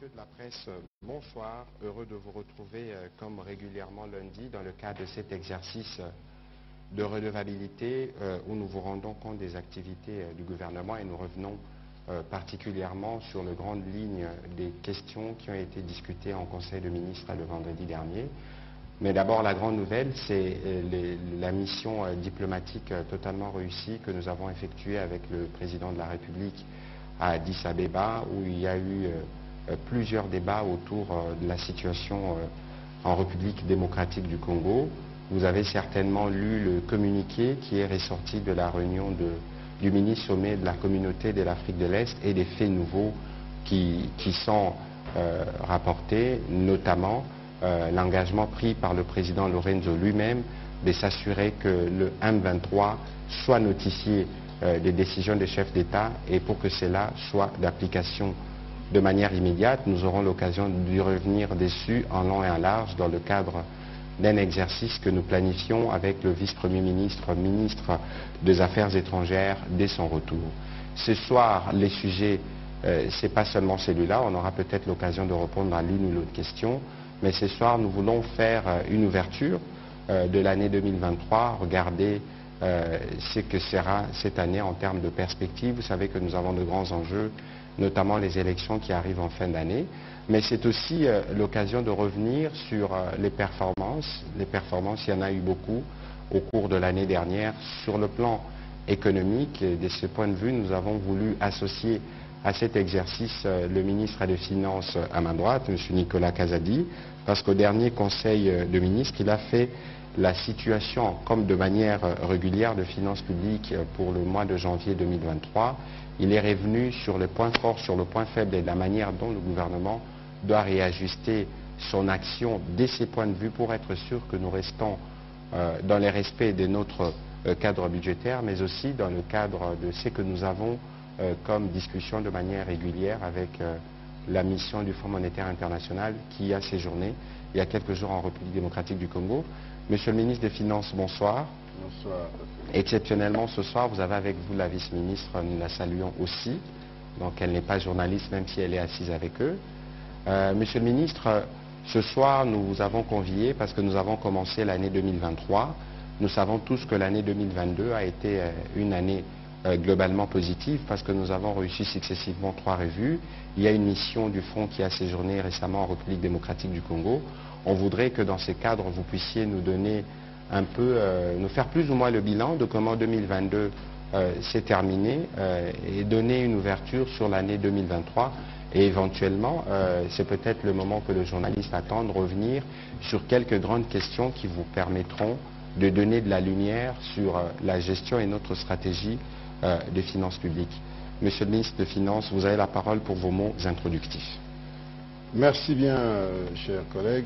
Messieurs de la presse, bonsoir. Heureux de vous retrouver comme régulièrement lundi dans le cadre de cet exercice de redevabilité où nous vous rendons compte des activités du gouvernement et nous revenons particulièrement sur les grandes lignes des questions qui ont été discutées en Conseil de ministres le vendredi dernier. Mais d'abord, la grande nouvelle, c'est la mission diplomatique totalement réussie que nous avons effectuée avec le président de la République à Addis Abeba, où il y a eu plusieurs débats autour de la situation en République démocratique du Congo. Vous avez certainement lu le communiqué qui est ressorti de la réunion du mini-sommet de la communauté de l'Afrique de l'Est et des faits nouveaux qui sont rapportés, notamment l'engagement pris par le président Lorenzo lui-même de s'assurer que le M23 soit notifié des décisions des chefs d'État et pour que cela soit d'application de manière immédiate. Nous aurons l'occasion d'y revenir dessus en long et en large dans le cadre d'un exercice que nous planifions avec le vice-premier ministre, ministre des Affaires étrangères dès son retour. Ce soir, les sujets, ce n'est pas seulement celui-là, on aura peut-être l'occasion de répondre à l'une ou l'autre question, mais ce soir, nous voulons faire une ouverture de l'année 2023, regarder ce que sera cette année en termes de perspective. Vous savez que nous avons de grands enjeux, notamment les élections qui arrivent en fin d'année. Mais c'est aussi l'occasion de revenir sur les performances. Les performances, il y en a eu beaucoup au cours de l'année dernière sur le plan économique. Et de ce point de vue, nous avons voulu associer à cet exercice le ministre des Finances à ma droite, M. Nicolas Kazadi, parce qu'au dernier Conseil de ministres, il a fait la situation comme de manière régulière de finances publiques pour le mois de janvier 2023. Il est revenu sur le point fort, sur le point faible et la manière dont le gouvernement doit réajuster son action dès ces points de vue pour être sûr que nous restons dans le respect de notre cadre budgétaire, mais aussi dans le cadre de ce que nous avons comme discussion de manière régulière avec la mission du Fonds monétaire international qui a séjourné il y a quelques jours en République démocratique du Congo. Monsieur le ministre des Finances, bonsoir. Bonsoir. Exceptionnellement, ce soir, vous avez avec vous la vice-ministre, nous la saluons aussi. Donc elle n'est pas journaliste, même si elle est assise avec eux. Monsieur le ministre, ce soir, nous vous avons convié parce que nous avons commencé l'année 2023. Nous savons tous que l'année 2022 a été une année globalement positive parce que nous avons réussi successivement 3 revues. Il y a une mission du Fonds qui a séjourné récemment en République démocratique du Congo. On voudrait que dans ces cadres, vous puissiez nous donner un peu, nous faire plus ou moins le bilan de comment 2022 s'est terminé et donner une ouverture sur l'année 2023. Et éventuellement, c'est peut-être le moment que le journaliste attend de revenir sur quelques grandes questions qui vous permettront de donner de la lumière sur la gestion et notre stratégie des finances publiques. Monsieur le ministre des Finances, vous avez la parole pour vos mots introductifs. Merci bien, chers collègues.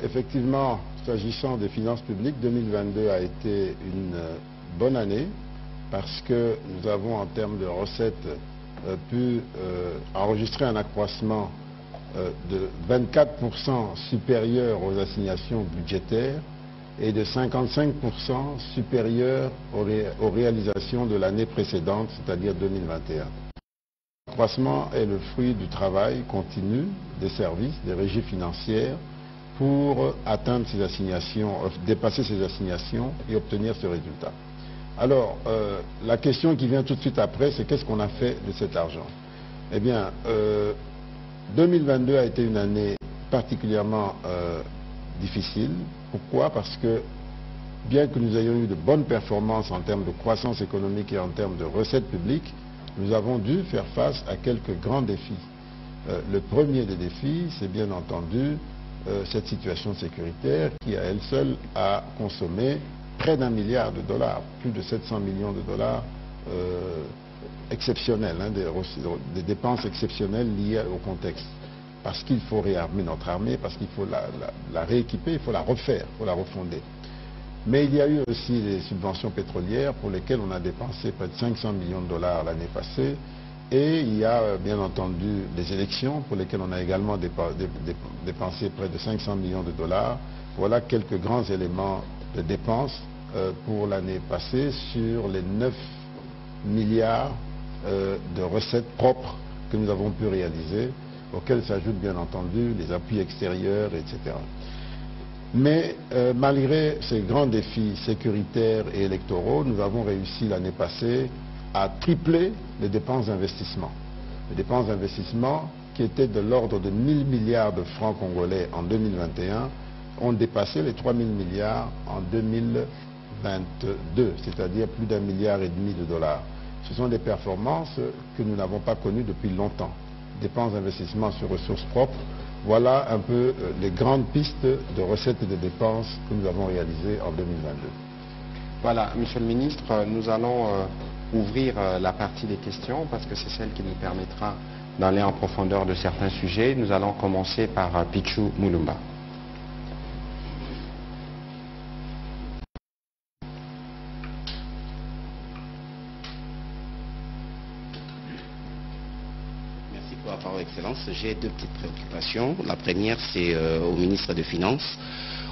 Effectivement, s'agissant des finances publiques, 2022 a été une bonne année parce que nous avons, en termes de recettes, pu enregistrer un accroissement de 24% supérieur aux assignations budgétaires et de 55% supérieur aux réalisations de l'année précédente, c'est-à-dire 2021. L'accroissement est le fruit du travail continu des services, des régies financières pour atteindre ces assignations, dépasser ces assignations et obtenir ce résultat. Alors, la question qui vient tout de suite après, c'est qu'est-ce qu'on a fait de cet argent? Eh bien, 2022 a été une année particulièrement difficile. Pourquoi? Parce que bien que nous ayons eu de bonnes performances en termes de croissance économique et en termes de recettes publiques, nous avons dû faire face à quelques grands défis. Le premier des défis, c'est bien entendu cette situation sécuritaire qui, à elle seule, a consommé près d'1 milliard de dollars, plus de 700 millions de dollars exceptionnels, hein, des dépenses exceptionnelles liées au contexte. Parce qu'il faut réarmer notre armée, parce qu'il faut la rééquiper, il faut la refaire, il faut la refonder. Mais il y a eu aussi les subventions pétrolières pour lesquelles on a dépensé près de 500 millions de dollars l'année passée. Et il y a bien entendu les élections pour lesquelles on a également dépensé près de 500 millions de dollars. Voilà quelques grands éléments de dépenses pour l'année passée sur les 9 milliards de recettes propres que nous avons pu réaliser. auxquels s'ajoutent bien entendu les appuis extérieurs, etc. Mais malgré ces grands défis sécuritaires et électoraux, nous avons réussi l'année passée à tripler les dépenses d'investissement. Les dépenses d'investissement qui étaient de l'ordre de 1000 milliards de francs congolais en 2021 ont dépassé les 3000 milliards en 2022, c'est-à-dire plus d'1,5 milliard de dollars. Ce sont des performances que nous n'avons pas connues depuis longtemps. Dépenses d'investissement sur ressources propres, voilà un peu les grandes pistes de recettes et de dépenses que nous avons réalisées en 2022. Voilà, Monsieur le Ministre, nous allons ouvrir la partie des questions parce que c'est celle qui nous permettra d'aller en profondeur de certains sujets. Nous allons commencer par Pichou Moulumba. Excellence, j'ai deux petites préoccupations. La première, c'est au ministre des Finances.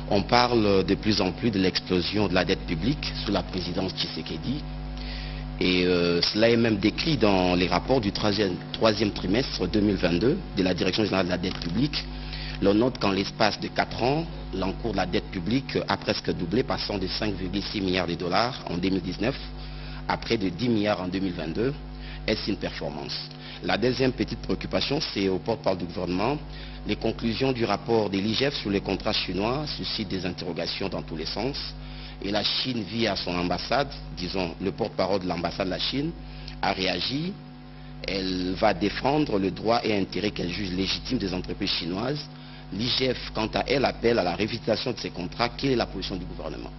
On parle de plus en plus de l'explosion de la dette publique sous la présidence Tshisekedi. Et cela est même décrit dans les rapports du troisième trimestre 2022 de la Direction générale de la dette publique. L'on note qu'en l'espace de 4 ans, l'encours de la dette publique a presque doublé, passant de 5,6 milliards de dollars en 2019 à près de 10 milliards en 2022. Est-ce une performance? La deuxième petite préoccupation, c'est au porte-parole du gouvernement. Les conclusions du rapport de l'IGF sur les contrats chinois suscitent des interrogations dans tous les sens. Et la Chine, via son ambassade, disons le porte-parole de l'ambassade de la Chine, a réagi. Elle va défendre le droit et intérêt qu'elle juge légitime des entreprises chinoises. L'IGF, quant à elle, appelle à la révision de ces contrats. Quelle est la position du gouvernement?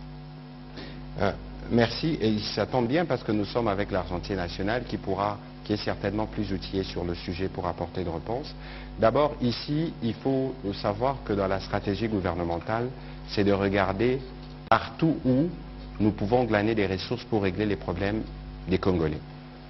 Merci, et ça tombe bien parce que nous sommes avec l'Argentier national qui est certainement plus outillé sur le sujet pour apporter une réponse. D'abord, ici, il faut savoir que dans la stratégie gouvernementale, c'est de regarder partout où nous pouvons glaner des ressources pour régler les problèmes des Congolais.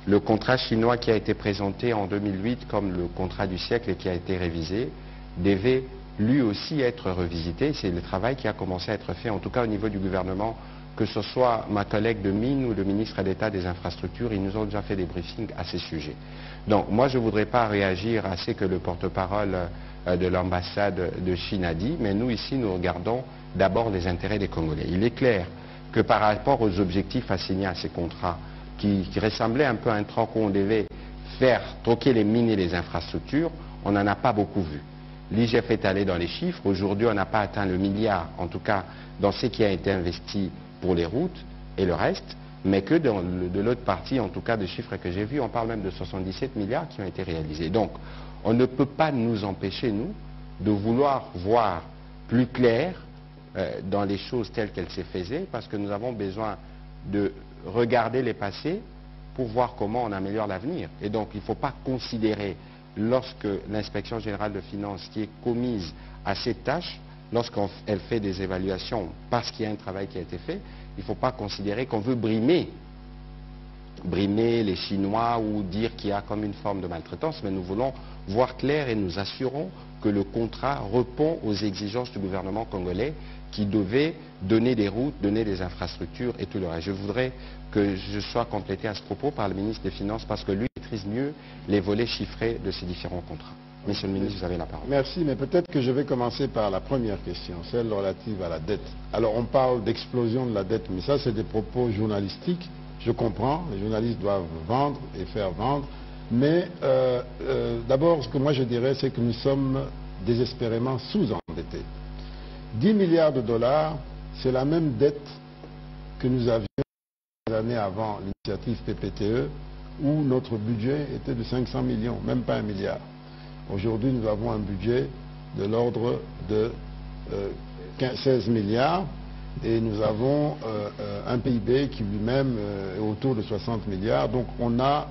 Le contrat chinois qui a été présenté en 2008 comme le contrat du siècle et qui a été révisé, devait lui aussi être revisité. C'est le travail qui a commencé à être fait, en tout cas au niveau du gouvernement, que ce soit ma collègue de mine ou le ministre d'État des infrastructures, ils nous ont déjà fait des briefings à ces sujets. Donc moi je ne voudrais pas réagir à ce que le porte-parole de l'ambassade de Chine a dit, mais nous ici nous regardons d'abord les intérêts des Congolais. Il est clair que par rapport aux objectifs assignés à ces contrats, qui ressemblaient un peu à un troc où on devait faire troquer les mines et les infrastructures, on n'en a pas beaucoup vu. L'IGF est allé dans les chiffres. Aujourd'hui, on n'a pas atteint le milliard, en tout cas dans ce qui a été investi pour les routes et le reste, mais que de l'autre partie, en tout cas de chiffres que j'ai vus, on parle même de 77 milliards qui ont été réalisés. Donc, on ne peut pas nous empêcher, nous, de vouloir voir plus clair dans les choses telles qu'elles se faisaient, parce que nous avons besoin de regarder les passés pour voir comment on améliore l'avenir. Et donc, il ne faut pas considérer, lorsque l'inspection générale de finances qui est commise à cette tâche, lorsqu'elle fait des évaluations parce qu'il y a un travail qui a été fait, il ne faut pas considérer qu'on veut brimer les Chinois ou dire qu'il y a comme une forme de maltraitance, mais nous voulons voir clair et nous assurons que le contrat répond aux exigences du gouvernement congolais qui devait donner des routes, donner des infrastructures et tout le reste. Je voudrais que je sois complété à ce propos par le ministre des Finances parce que lui maîtrise mieux les volets chiffrés de ces différents contrats. Monsieur le ministre, vous avez la parole. Merci, mais peut-être que je vais commencer par la première question, celle relative à la dette. Alors on parle d'explosion de la dette, mais ça c'est des propos journalistiques, je comprends, les journalistes doivent vendre et faire vendre, mais d'abord ce que moi je dirais c'est que nous sommes désespérément sous-endettés. 10 milliards de dollars, c'est la même dette que nous avions les années avant l'initiative PPTE, où notre budget était de 500 millions, même pas 1 milliard. Aujourd'hui, nous avons un budget de l'ordre de 16 milliards et nous avons un PIB qui lui-même est autour de 60 milliards. Donc on a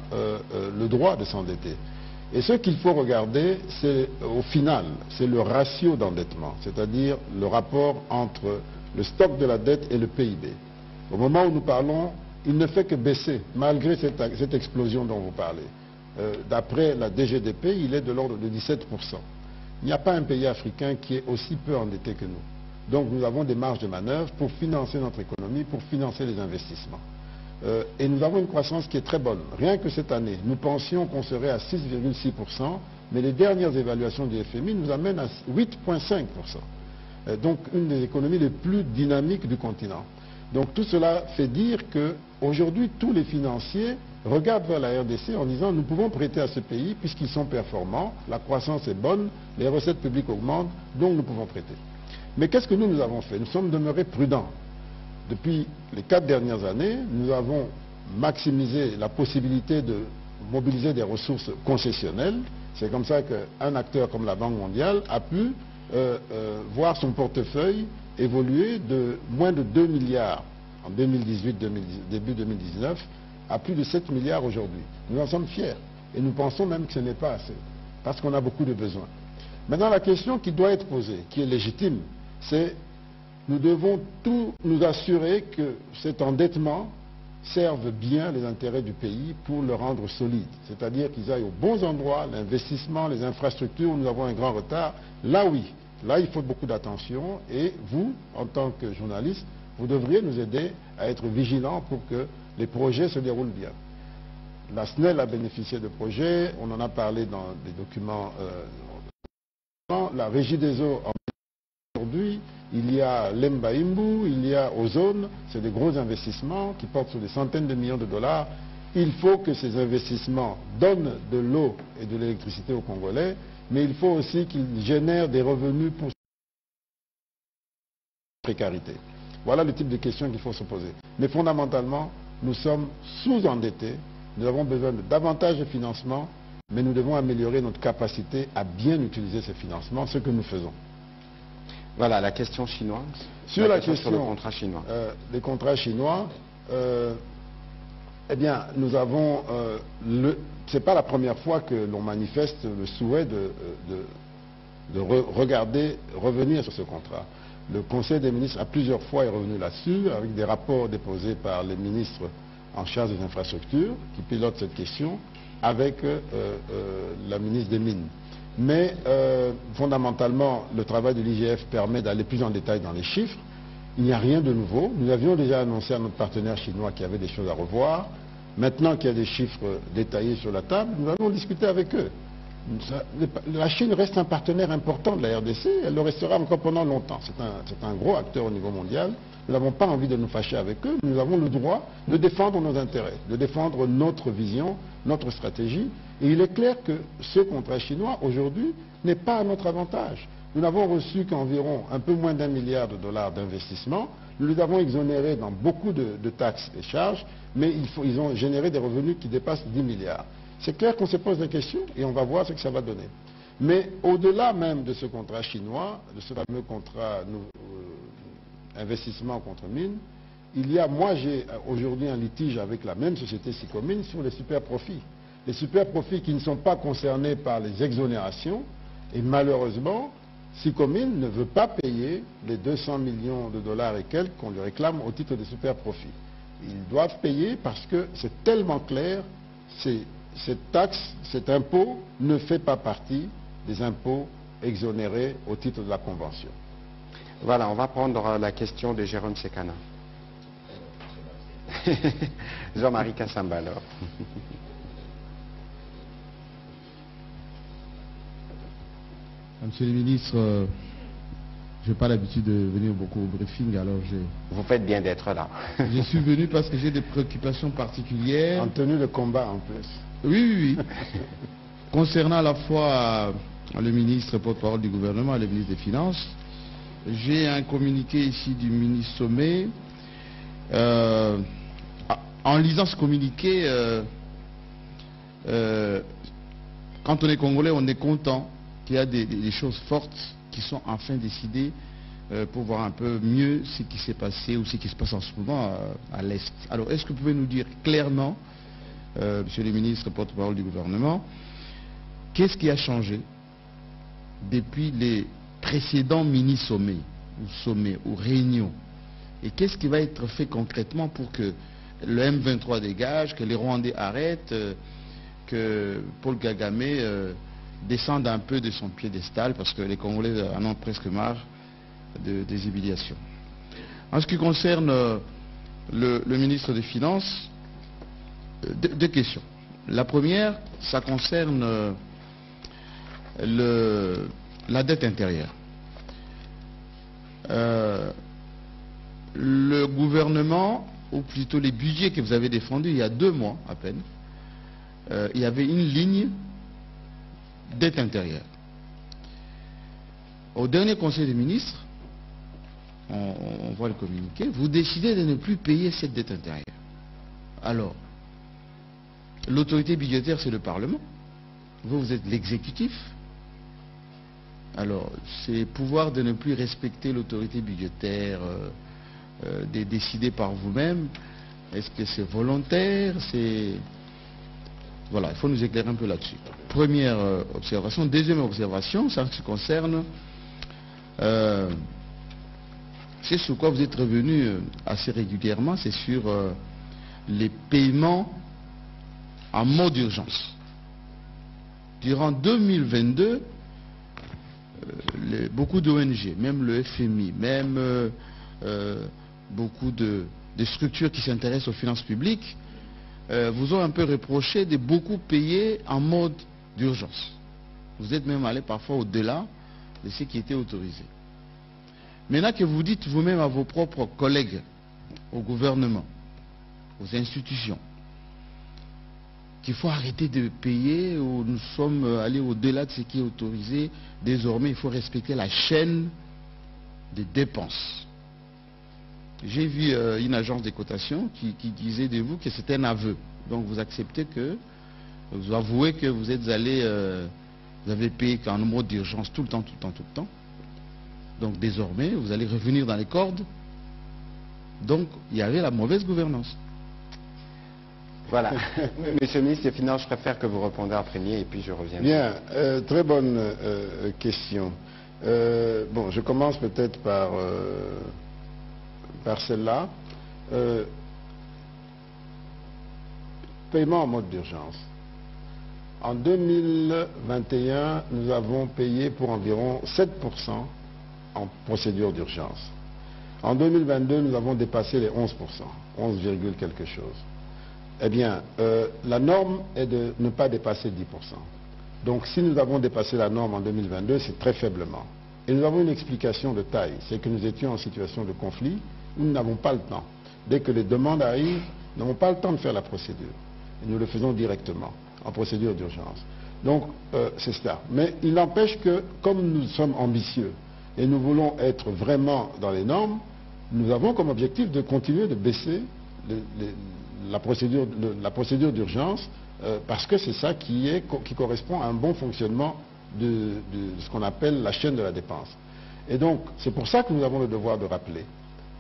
le droit de s'endetter. Et ce qu'il faut regarder, c'est au final, c'est le ratio d'endettement, c'est-à-dire le rapport entre le stock de la dette et le PIB. Au moment où nous parlons, il ne fait que baisser, malgré cette explosion dont vous parlez. D'après la DGDP, il est de l'ordre de 17%. Il n'y a pas un pays africain qui est aussi peu endetté que nous. Donc nous avons des marges de manœuvre pour financer notre économie, pour financer les investissements. et nous avons une croissance qui est très bonne. Rien que cette année, nous pensions qu'on serait à 6,6%, mais les dernières évaluations du FMI nous amènent à 8,5%. Donc une des économies les plus dynamiques du continent. Donc tout cela fait dire qu'aujourd'hui, tous les financiers regardent vers la RDC en disant nous pouvons prêter à ce pays puisqu'ils sont performants, la croissance est bonne, les recettes publiques augmentent, donc nous pouvons prêter. Mais qu'est-ce que nous avons fait? Nous sommes demeurés prudents. Depuis les 4 dernières années, nous avons maximisé la possibilité de mobiliser des ressources concessionnelles. C'est comme ça qu'un acteur comme la Banque mondiale a pu voir son portefeuille évoluer de moins de 2 milliards en 2018, début 2019, à plus de 7 milliards aujourd'hui. Nous en sommes fiers et nous pensons même que ce n'est pas assez, parce qu'on a beaucoup de besoins. Maintenant, la question qui doit être posée, qui est légitime, c'est nous devons tout nous assurer que cet endettement serve bien les intérêts du pays pour le rendre solide. C'est-à-dire qu'ils aillent aux bons endroits, l'investissement, les infrastructures, où nous avons un grand retard. Là, oui. Là, il faut beaucoup d'attention. Et vous, en tant que journaliste, vous devriez nous aider à être vigilants pour que les projets se déroulent bien. La SNEL a bénéficié de projets. On en a parlé dans des documents. La Régie des eaux aujourd'hui, il y a l'Embaïmbou, il y a Ozone, c'est des gros investissements qui portent sur des centaines de millions de dollars. Il faut que ces investissements donnent de l'eau et de l'électricité aux Congolais, mais il faut aussi qu'ils génèrent des revenus pour la précarité. Voilà le type de questions qu'il faut se poser. Mais fondamentalement, nous sommes sous-endettés, nous avons besoin de davantage de financement, mais nous devons améliorer notre capacité à bien utiliser ces financements, ce que nous faisons. Voilà, la question chinoise. Sur la question sur le contrat chinois. Les contrats chinois, eh bien, nous avons... c'est pas la première fois que l'on manifeste le souhait de revenir sur ce contrat. Le Conseil des ministres, à plusieurs fois, est revenu là-dessus, avec des rapports déposés par les ministres en charge des infrastructures, qui pilotent cette question, avec la ministre des Mines. Mais fondamentalement, le travail de l'IGF permet d'aller plus en détail dans les chiffres. Il n'y a rien de nouveau. Nous avions déjà annoncé à notre partenaire chinois qu'il y avait des choses à revoir. Maintenant qu'il y a des chiffres détaillés sur la table, nous allons discuter avec eux. La Chine reste un partenaire important de la RDC, elle le restera encore pendant longtemps. C'est un gros acteur au niveau mondial. Nous n'avons pas envie de nous fâcher avec eux. Nous avons le droit de défendre nos intérêts, de défendre notre vision, notre stratégie. Et il est clair que ce contrat chinois, aujourd'hui, n'est pas à notre avantage. Nous n'avons reçu qu'environ un peu moins d'1 milliard de dollars d'investissement. Nous les avons exonérés dans beaucoup de taxes et charges, mais ils ont généré des revenus qui dépassent 10 milliards. C'est clair qu'on se pose des questions et on va voir ce que ça va donner. Mais au-delà même de ce contrat chinois, de ce fameux contrat investissement contre mine, moi j'ai aujourd'hui un litige avec la même société Sicomine sur les super profits. Les super profits qui ne sont pas concernés par les exonérations et malheureusement, Sicomine ne veut pas payer les 200 millions de dollars et quelques qu'on lui réclame au titre des super profits. Ils doivent payer parce que c'est tellement clair, cette taxe, cet impôt ne fait pas partie des impôts exonérés au titre de la Convention. Voilà, on va prendre la question de Jérôme Sekana. Jean-Marie Kassamba alors. Monsieur le ministre, je n'ai pas l'habitude de venir beaucoup au briefing, alors Vous faites bien d'être là. je suis venu parce que j'ai des préoccupations particulières. En tenue de combat en plus. Oui. Concernant à la fois le ministre porte-parole du gouvernement et le ministre des Finances, j'ai un communiqué ici du ministre Sommet. En lisant ce communiqué, quand on est Congolais, on est content qu'il y a des choses fortes qui sont enfin décidées pour voir un peu mieux ce qui s'est passé ou ce qui se passe en ce moment à l'Est. Alors, est-ce que vous pouvez nous dire clairement, monsieur le ministre porte-parole du gouvernement, qu'est-ce qui a changé depuis les précédents mini-sommets ou réunions? Et qu'est-ce qui va être fait concrètement pour que le M23 dégage, que les Rwandais arrêtent, que Paul Kagame descende un peu de son piédestal, parce que les Congolais en ont presque marre des humiliations. En ce qui concerne le ministre des Finances, deux questions. La première, ça concerne la dette intérieure. Le gouvernement, ou plutôt les budgets que vous avez défendus il y a 2 mois à peine, il y avait une ligne dette intérieure. Au dernier Conseil des ministres, on voit le communiqué, vous décidez de ne plus payer cette dette intérieure. Alors, l'autorité budgétaire, c'est le Parlement. Vous êtes l'exécutif. Alors, c'est pouvoir de ne plus respecter l'autorité budgétaire, de décider par vous-même. Est-ce que c'est volontaire? Voilà, il faut nous éclairer un peu là-dessus. Première observation. Deuxième observation, ça se concerne... c'est sur quoi vous êtes revenu assez régulièrement, c'est sur les paiements en mode d'urgence. Durant 2022, beaucoup d'ONG, même le FMI, même beaucoup de structures qui s'intéressent aux finances publiques, vous ont un peu reproché de beaucoup payer en mode d'urgence. Vous êtes même allé parfois au-delà de ce qui était autorisé. Maintenant que vous dites vous-même à vos propres collègues, au gouvernement, aux institutions, qu'il faut arrêter de payer, ou nous sommes allés au-delà de ce qui est autorisé, désormais il faut respecter la chaîne des dépenses. J'ai vu une agence de cotation qui disait de vous que c'était un aveu. Donc vous acceptez que, vous avouez que vous êtes allé, vous avez payé qu'en mode d'urgence tout le temps. Donc désormais, vous allez revenir dans les cordes. Donc il y avait la mauvaise gouvernance. Voilà. Monsieur le ministre des Finances, je préfère que vous répondiez en premier et puis je reviens. Bien, très bonne question. Bon, je commence peut-être par celle-là. Paiement en mode d'urgence. En 2021, nous avons payé pour environ 7% en procédure d'urgence. En 2022, nous avons dépassé les 11%, 11, quelque chose. Eh bien, la norme est de ne pas dépasser 10%. Donc, si nous avons dépassé la norme en 2022, c'est très faiblement. Et nous avons une explication de taille, c'est que nous étions en situation de conflit, où nous n'avons pas le temps. Dès que les demandes arrivent, nous n'avons pas le temps de faire la procédure. Et nous le faisons directement, en procédure d'urgence. Donc, c'est ça. Mais il n'empêche que, comme nous sommes ambitieux, et nous voulons être vraiment dans les normes, nous avons comme objectif de continuer de baisser la procédure d'urgence, parce que c'est ça qui correspond à un bon fonctionnement de ce qu'on appelle la chaîne de la dépense. Et donc, c'est pour ça que nous avons le devoir de rappeler,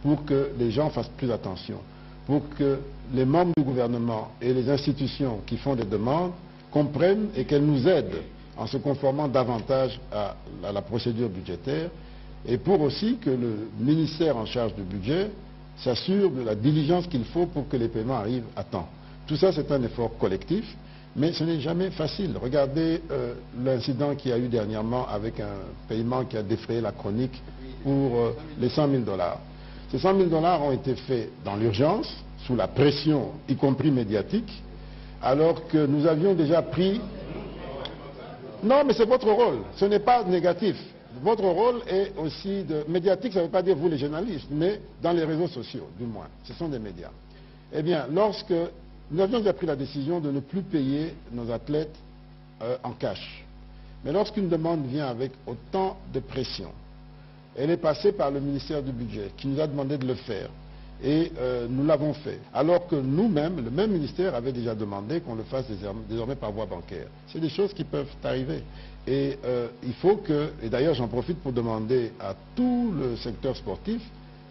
pour que les gens fassent plus attention, pour que les membres du gouvernement et les institutions qui font des demandes comprennent et qu'elles nous aident en se conformant davantage à la procédure budgétaire, et pour aussi que le ministère en charge du budget s'assure de la diligence qu'il faut pour que les paiements arrivent à temps. Tout ça, c'est un effort collectif, mais ce n'est jamais facile. Regardez l'incident qu'il y a eu dernièrement avec un paiement qui a défrayé la chronique pour les 100 000 $. Ces 100 000 $ ont été faits dans l'urgence, sous la pression, y compris médiatique, alors que nous avions déjà pris... Non, mais c'est votre rôle, ce n'est pas négatif. Votre rôle est aussi de... Médiatique, ça ne veut pas dire vous les journalistes, mais dans les réseaux sociaux, du moins. Ce sont des médias. Eh bien, lorsque nous avions déjà pris la décision de ne plus payer nos athlètes en cash. Mais lorsqu'une demande vient avec autant de pression, elle est passée par le ministère du Budget, qui nous a demandé de le faire. Et nous l'avons fait. Alors que nous-mêmes, le même ministère avait déjà demandé qu'on le fasse désormais par voie bancaire. C'est des choses qui peuvent arriver. Et il faut que, et d'ailleurs j'en profite pour demander à tout le secteur sportif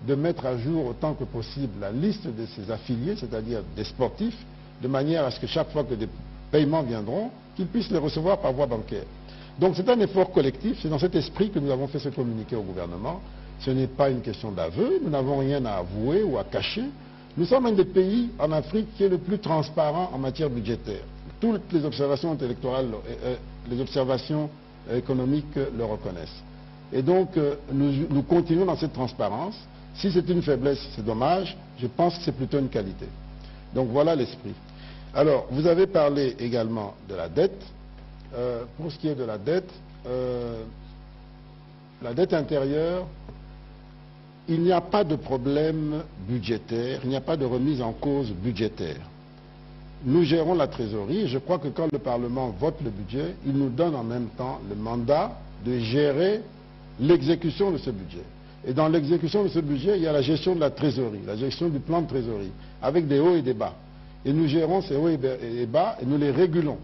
de mettre à jour autant que possible la liste de ses affiliés, c'est-à-dire des sportifs, de manière à ce que chaque fois que des paiements viendront, qu'ils puissent les recevoir par voie bancaire. Donc c'est un effort collectif, c'est dans cet esprit que nous avons fait ce communiqué au gouvernement. Ce n'est pas une question d'aveu, nous n'avons rien à avouer ou à cacher. Nous sommes un des pays en Afrique qui est le plus transparent en matière budgétaire. Toutes les observations électorales, les observations économiques le reconnaissent. Et donc nous continuons dans cette transparence. Si c'est une faiblesse, c'est dommage. Je pense que c'est plutôt une qualité. Donc voilà l'esprit. Alors, vous avez parlé également de la dette. Pour ce qui est de la dette intérieure, il n'y a pas de problème budgétaire, il n'y a pas de remise en cause budgétaire. Nous gérons la trésorerie et je crois que quand le Parlement vote le budget, il nous donne en même temps le mandat de gérer l'exécution de ce budget. Et dans l'exécution de ce budget, il y a la gestion de la trésorerie, la gestion du plan de trésorerie, avec des hauts et des bas. Et nous gérons ces hauts et bas et nous les régulons.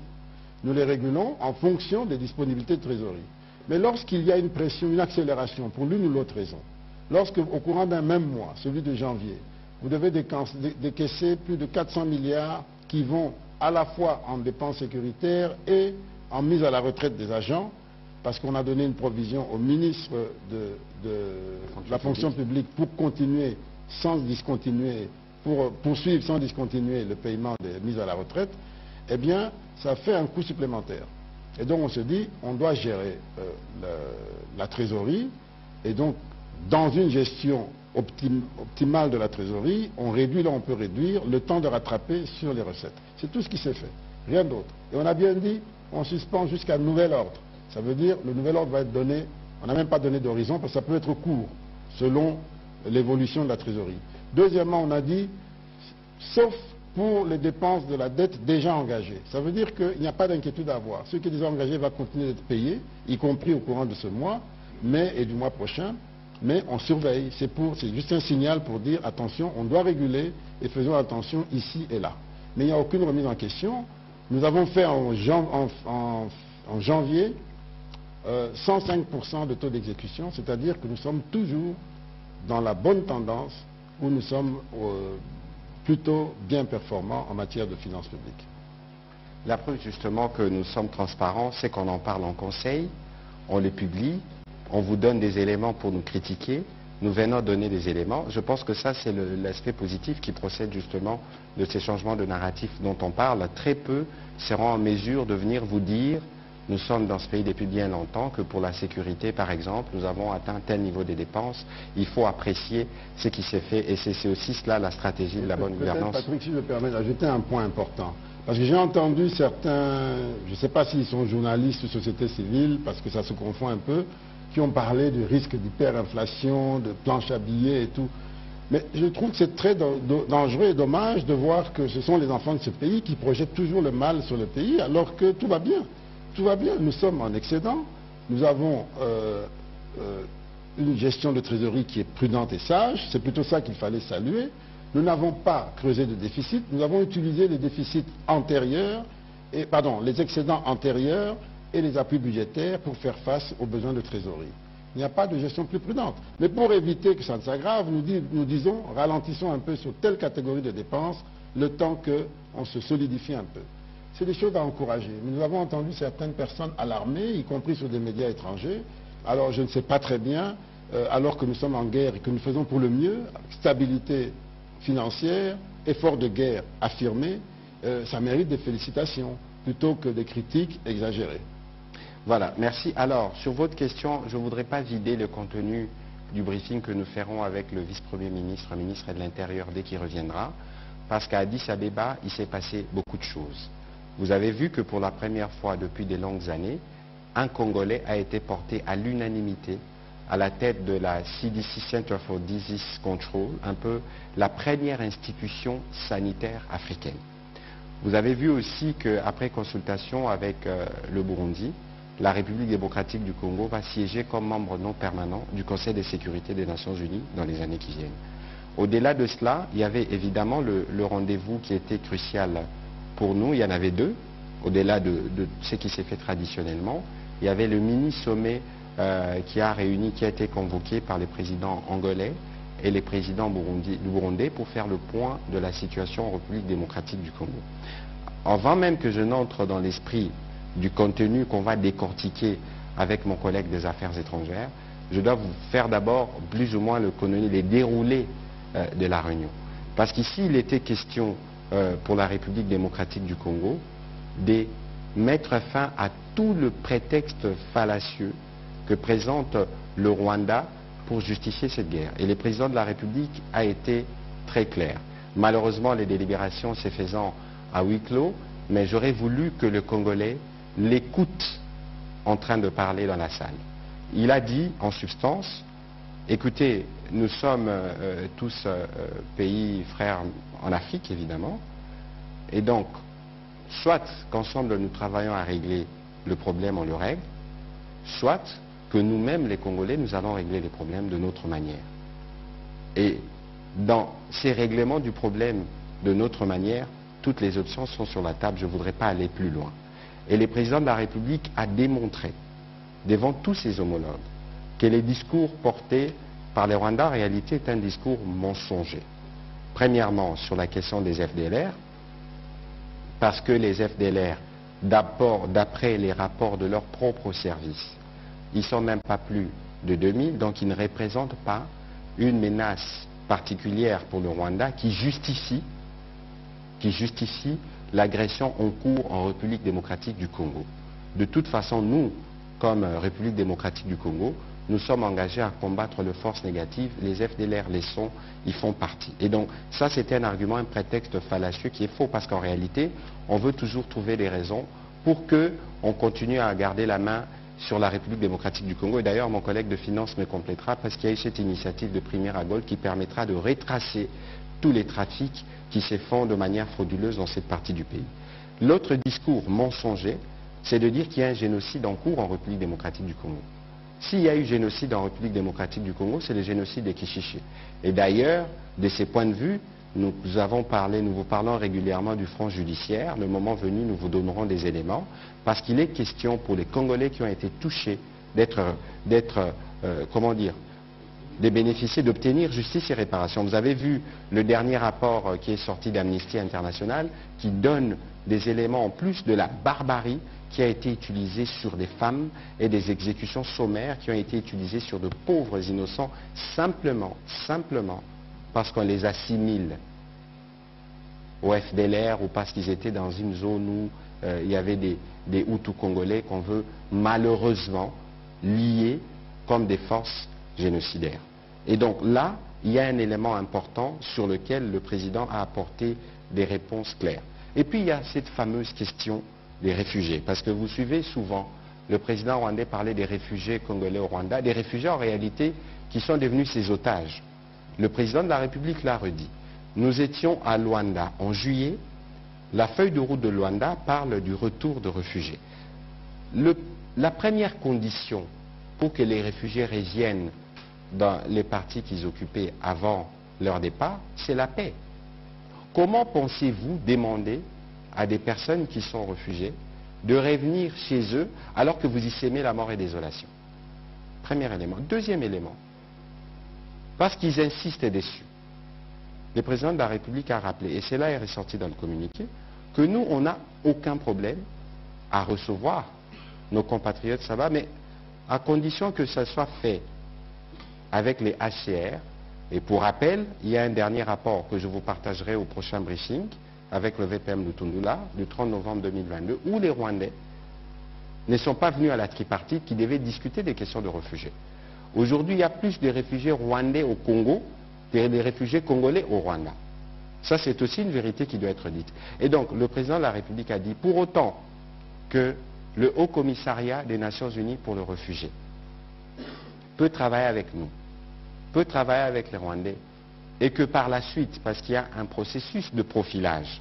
Nous les régulons en fonction des disponibilités de trésorerie. Mais lorsqu'il y a une pression, une accélération, pour l'une ou l'autre raison, lorsque au courant d'un même mois, celui de janvier, vous devez décaisser plus de 400 milliards qui vont à la fois en dépenses sécuritaires et en mise à la retraite des agents, parce qu'on a donné une provision au ministre de la fonction publique pour continuer sans discontinuer, pour poursuivre sans discontinuer le paiement des mises à la retraite, eh bien, ça fait un coût supplémentaire. Et donc, on se dit, on doit gérer la trésorerie, et donc, dans une gestion optimale de la trésorerie, on réduit là où on peut réduire, le temps de rattraper sur les recettes. C'est tout ce qui s'est fait, rien d'autre. Et on a bien dit, on suspend jusqu'à nouvel ordre. Ça veut dire, le nouvel ordre va être donné, on n'a même pas donné d'horizon, parce que ça peut être court, selon l'évolution de la trésorerie. Deuxièmement, on a dit, sauf pour les dépenses de la dette déjà engagée. Ça veut dire qu'il n'y a pas d'inquiétude à avoir. Ce qui est déjà engagé va continuer d'être payé, y compris au courant de ce mois, et du mois prochain, mais on surveille. C'est juste un signal pour dire, attention, on doit réguler et faisons attention ici et là. Mais il n'y a aucune remise en question. Nous avons fait en janvier 105% de taux d'exécution, c'est-à-dire que nous sommes toujours dans la bonne tendance où nous sommes plutôt bien performants en matière de finances publiques. La preuve justement que nous sommes transparents, c'est qu'on en parle en conseil, on les publie, on vous donne des éléments pour nous critiquer, nous venons donner des éléments. Je pense que ça, c'est l'aspect positif qui procède justement de ces changements de narratif dont on parle. Très peu seront en mesure de venir vous dire, nous sommes dans ce pays depuis bien longtemps, que pour la sécurité, par exemple, nous avons atteint tel niveau des dépenses. Il faut apprécier ce qui s'est fait et c'est aussi cela la stratégie de la bonne gouvernance. Patrick, si je me permets d'ajouter un point important. Parce que j'ai entendu certains, je ne sais pas s'ils sont journalistes ou société civile, parce que ça se confond un peu, qui ont parlé du risque d'hyperinflation, de planche à billets et tout. Mais je trouve que c'est très dangereux et dommage de voir que ce sont les enfants de ce pays qui projettent toujours le mal sur le pays, alors que tout va bien. Tout va bien, nous sommes en excédent, nous avons une gestion de trésorerie qui est prudente et sage, c'est plutôt ça qu'il fallait saluer. Nous n'avons pas creusé de déficit, nous avons utilisé les déficits antérieurs, les excédents antérieurs et les appuis budgétaires pour faire face aux besoins de trésorerie. Il n'y a pas de gestion plus prudente. Mais pour éviter que ça ne s'aggrave, nous disons, ralentissons un peu sur telle catégorie de dépenses, le temps qu'on se solidifie un peu. C'est des choses à encourager. Mais nous avons entendu certaines personnes alarmées, y compris sur des médias étrangers. Alors je ne sais pas très bien, alors que nous sommes en guerre et que nous faisons pour le mieux, stabilité financière, effort de guerre affirmé, ça mérite des félicitations, plutôt que des critiques exagérées. Voilà, merci. Alors, sur votre question, je ne voudrais pas vider le contenu du briefing que nous ferons avec le vice-premier ministre, ministre de l'Intérieur, dès qu'il reviendra, parce qu'à Addis Abeba, il s'est passé beaucoup de choses. Vous avez vu que pour la première fois depuis des longues années, un Congolais a été porté à l'unanimité à la tête de la CDC, Center for Disease Control, un peu la première institution sanitaire africaine. Vous avez vu aussi qu'après consultation avec le Burundi, la République démocratique du Congo va siéger comme membre non permanent du Conseil de sécurité des Nations Unies dans les années qui viennent. Au-delà de cela, il y avait évidemment le rendez-vous qui était crucial pour nous. Il y en avait deux, au-delà de ce qui s'est fait traditionnellement. Il y avait le mini-sommet qui a été convoqué par les présidents angolais et les présidents burundais pour faire le point de la situation en République démocratique du Congo. Avant même que je n'entre dans l'esprit du contenu qu'on va décortiquer avec mon collègue des Affaires étrangères, je dois vous faire d'abord plus ou moins les déroulés de la réunion. Parce qu'ici, il était question pour la République démocratique du Congo de mettre fin à tout le prétexte fallacieux que présente le Rwanda pour justifier cette guerre. Et le président de la République a été très clair. Malheureusement, les délibérations se faisant à huis clos, mais j'aurais voulu que le Congolais l'écoute en train de parler dans la salle. Il a dit, en substance, écoutez, nous sommes tous pays frères en Afrique, évidemment, et donc, soit qu'ensemble nous travaillons à régler le problème, on le règle, soit que nous-mêmes, les Congolais, nous allons régler les problèmes de notre manière. Et dans ces règlements du problème de notre manière, toutes les options sont sur la table, je ne voudrais pas aller plus loin. Et le président de la République a démontré, devant tous ses homologues, que les discours portés par les Rwandais, en réalité, est un discours mensonger. Premièrement, sur la question des FDLR, parce que les FDLR, d'après les rapports de leurs propres services, ils ne sont même pas plus de 2000, donc ils ne représentent pas une menace particulière pour le Rwanda qui justifie l'agression en cours en République démocratique du Congo. De toute façon, nous, comme République démocratique du Congo, nous sommes engagés à combattre les forces négatives. Les FDLR ils font partie. Et donc, ça, c'était un argument, un prétexte fallacieux qui est faux, parce qu'en réalité, on veut toujours trouver des raisons pour qu'on continue à garder la main sur la République démocratique du Congo. Et d'ailleurs, mon collègue de finance me complétera, parce qu'il y a eu cette initiative de Primaire à Gold qui permettra de retracer tous les trafics qui se font de manière frauduleuse dans cette partie du pays. L'autre discours mensonger, c'est de dire qu'il y a un génocide en cours en République démocratique du Congo. S'il y a eu génocide en République démocratique du Congo, c'est le génocide de Kichiché. Et d'ailleurs, de ces points de vue, nous vous parlons régulièrement du front judiciaire. Le moment venu, nous vous donnerons des éléments, parce qu'il est question pour les Congolais qui ont été touchés de bénéficier, d'obtenir justice et réparation. Vous avez vu le dernier rapport qui est sorti d'Amnesty International qui donne des éléments en plus de la barbarie qui a été utilisée sur des femmes et des exécutions sommaires qui ont été utilisées sur de pauvres innocents simplement parce qu'on les assimile au FDLR ou parce qu'ils étaient dans une zone où il y avait des Hutus congolais qu'on veut malheureusement lier comme des forces génocidaires. Et donc là, il y a un élément important sur lequel le président a apporté des réponses claires. Et puis il y a cette fameuse question des réfugiés, parce que vous suivez souvent le président rwandais parler des réfugiés congolais au Rwanda, des réfugiés en réalité qui sont devenus ses otages. Le président de la République l'a redit. Nous étions à Luanda en juillet, la feuille de route de Luanda parle du retour de réfugiés. La première condition pour que les réfugiés reviennent dans les parties qu'ils occupaient avant leur départ, c'est la paix. Comment pensez-vous demander à des personnes qui sont réfugiées de revenir chez eux alors que vous y sémez la mort et désolation? Premier élément. Deuxième élément, parce qu'ils insistent dessus. Le président de la République a rappelé, et cela est ressorti dans le communiqué, que nous, on n'a aucun problème à recevoir nos compatriotes, ça va, mais à condition que ça soit fait avec les HCR. Et pour rappel, il y a un dernier rapport que je vous partagerai au prochain briefing avec le VPM Lutundula du 30 novembre 2022, où les Rwandais ne sont pas venus à la tripartite qui devait discuter des questions de réfugiés. Aujourd'hui, il y a plus de réfugiés rwandais au Congo que des réfugiés congolais au Rwanda. Ça, c'est aussi une vérité qui doit être dite. Et donc, le président de la République a dit, pour autant que le Haut Commissariat des Nations Unies pour le réfugié peut travailler avec nous, peut travailler avec les Rwandais, et que par la suite, parce qu'il y a un processus de profilage,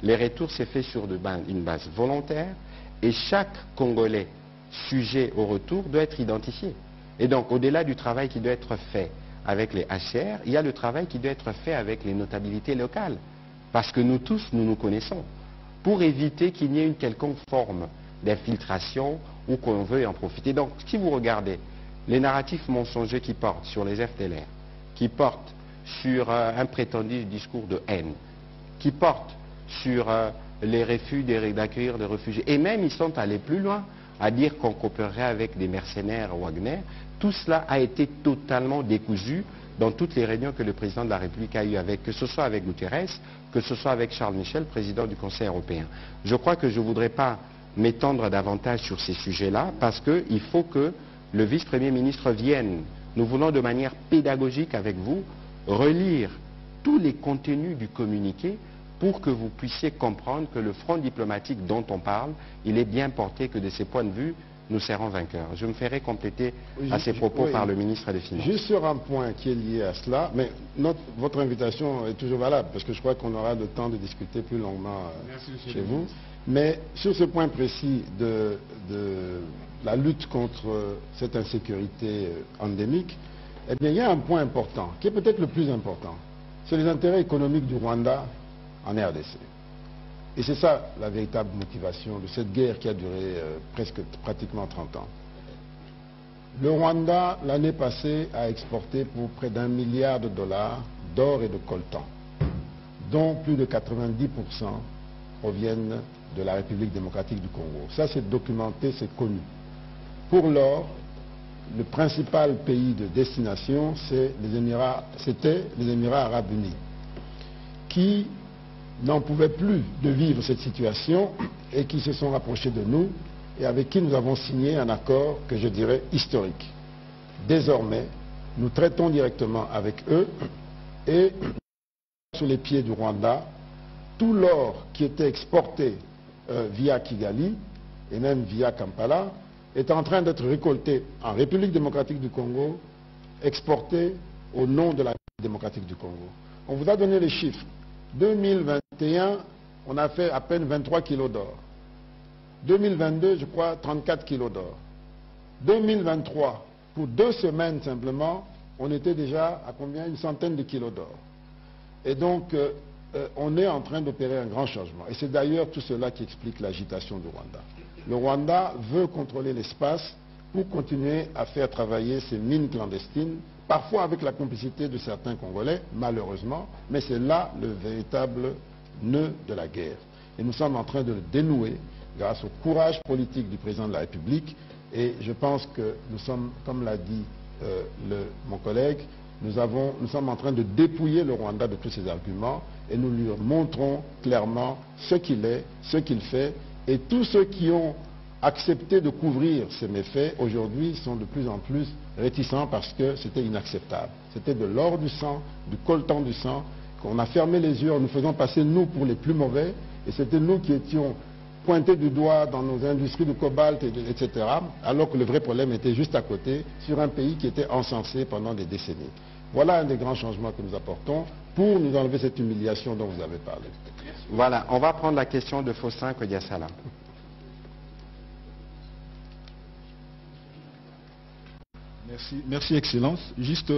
les retours s'est fait sur une base volontaire, et chaque Congolais sujet au retour doit être identifié. Et donc, au-delà du travail qui doit être fait avec les HCR, il y a le travail qui doit être fait avec les notabilités locales. Parce que nous tous, nous nous connaissons. Pour éviter qu'il n'y ait une quelconque forme d'infiltration ou qu'on veuille en profiter. Donc, si vous regardez les narratifs mensongers qui portent sur les FDLR, qui portent sur un prétendu discours de haine, qui portent sur les refus d'accueillir des réfugiés, et même ils sont allés plus loin à dire qu'on coopérerait avec des mercenaires Wagner, tout cela a été totalement décousu dans toutes les réunions que le président de la République a eues, que ce soit avec Guterres, que ce soit avec Charles Michel, président du Conseil européen. Je crois que je ne voudrais pas m'étendre davantage sur ces sujets-là, parce qu'il faut que le vice-premier ministre vienne Nous voulons de manière pédagogique avec vous relire tous les contenus du communiqué pour que vous puissiez comprendre que le front diplomatique dont on parle, il est bien porté, que de ces points de vue, nous serons vainqueurs. Je me ferai compléter à ces propos par le ministre des Finances. Juste sur un point qui est lié à cela, mais votre invitation est toujours valable, parce que je crois qu'on aura le temps de discuter plus longuement chez vous. Mais sur ce point précis de la lutte contre cette insécurité endémique, eh bien, il y a un point important, qui est peut-être le plus important. C'est les intérêts économiques du Rwanda en RDC. Et c'est ça la véritable motivation de cette guerre qui a duré pratiquement 30 ans. Le Rwanda, l'année passée, a exporté pour près d'1 milliard de dollars d'or et de coltan, dont plus de 90% proviennent de la République démocratique du Congo. Ça, c'est documenté, c'est connu. Pour l'or, le principal pays de destination, c'était les Émirats arabes unis, qui n'en pouvaient plus de vivre cette situation et qui se sont rapprochés de nous et avec qui nous avons signé un accord que je dirais historique. Désormais, nous traitons directement avec eux et sur les pieds du Rwanda, tout l'or qui était exporté via Kigali et même via Kampala est en train d'être récolté en République démocratique du Congo, exporté au nom de la République démocratique du Congo. On vous a donné les chiffres. 2021, on a fait à peine 23 kilos d'or. 2022, je crois, 34 kilos d'or. 2023, pour 2 semaines simplement, on était déjà à combien? Une centaine de kilos d'or. Et donc, on est en train d'opérer un grand changement. Et c'est d'ailleurs tout cela qui explique l'agitation du Rwanda. Le Rwanda veut contrôler l'espace pour continuer à faire travailler ces mines clandestines, parfois avec la complicité de certains Congolais, malheureusement, mais c'est là le véritable nœud de la guerre. Et nous sommes en train de le dénouer grâce au courage politique du président de la République. Et je pense que nous sommes, comme l'a dit mon collègue, nous sommes en train de dépouiller le Rwanda de tous ses arguments et nous lui montrons clairement ce qu'il est, ce qu'il fait. Et tous ceux qui ont accepté de couvrir ces méfaits, aujourd'hui, sont de plus en plus réticents parce que c'était inacceptable. C'était de l'or du sang, du coltan du sang, qu'on a fermé les yeux en nous faisant passer nous pour les plus mauvais, et c'était nous qui étions pointés du doigt dans nos industries de cobalt, etc., alors que le vrai problème était juste à côté, sur un pays qui était encensé pendant des décennies. Voilà un des grands changements que nous apportons pour nous enlever cette humiliation dont vous avez parlé. Voilà, on va prendre la question de Faustin Kodiasala. Merci Excellence. Juste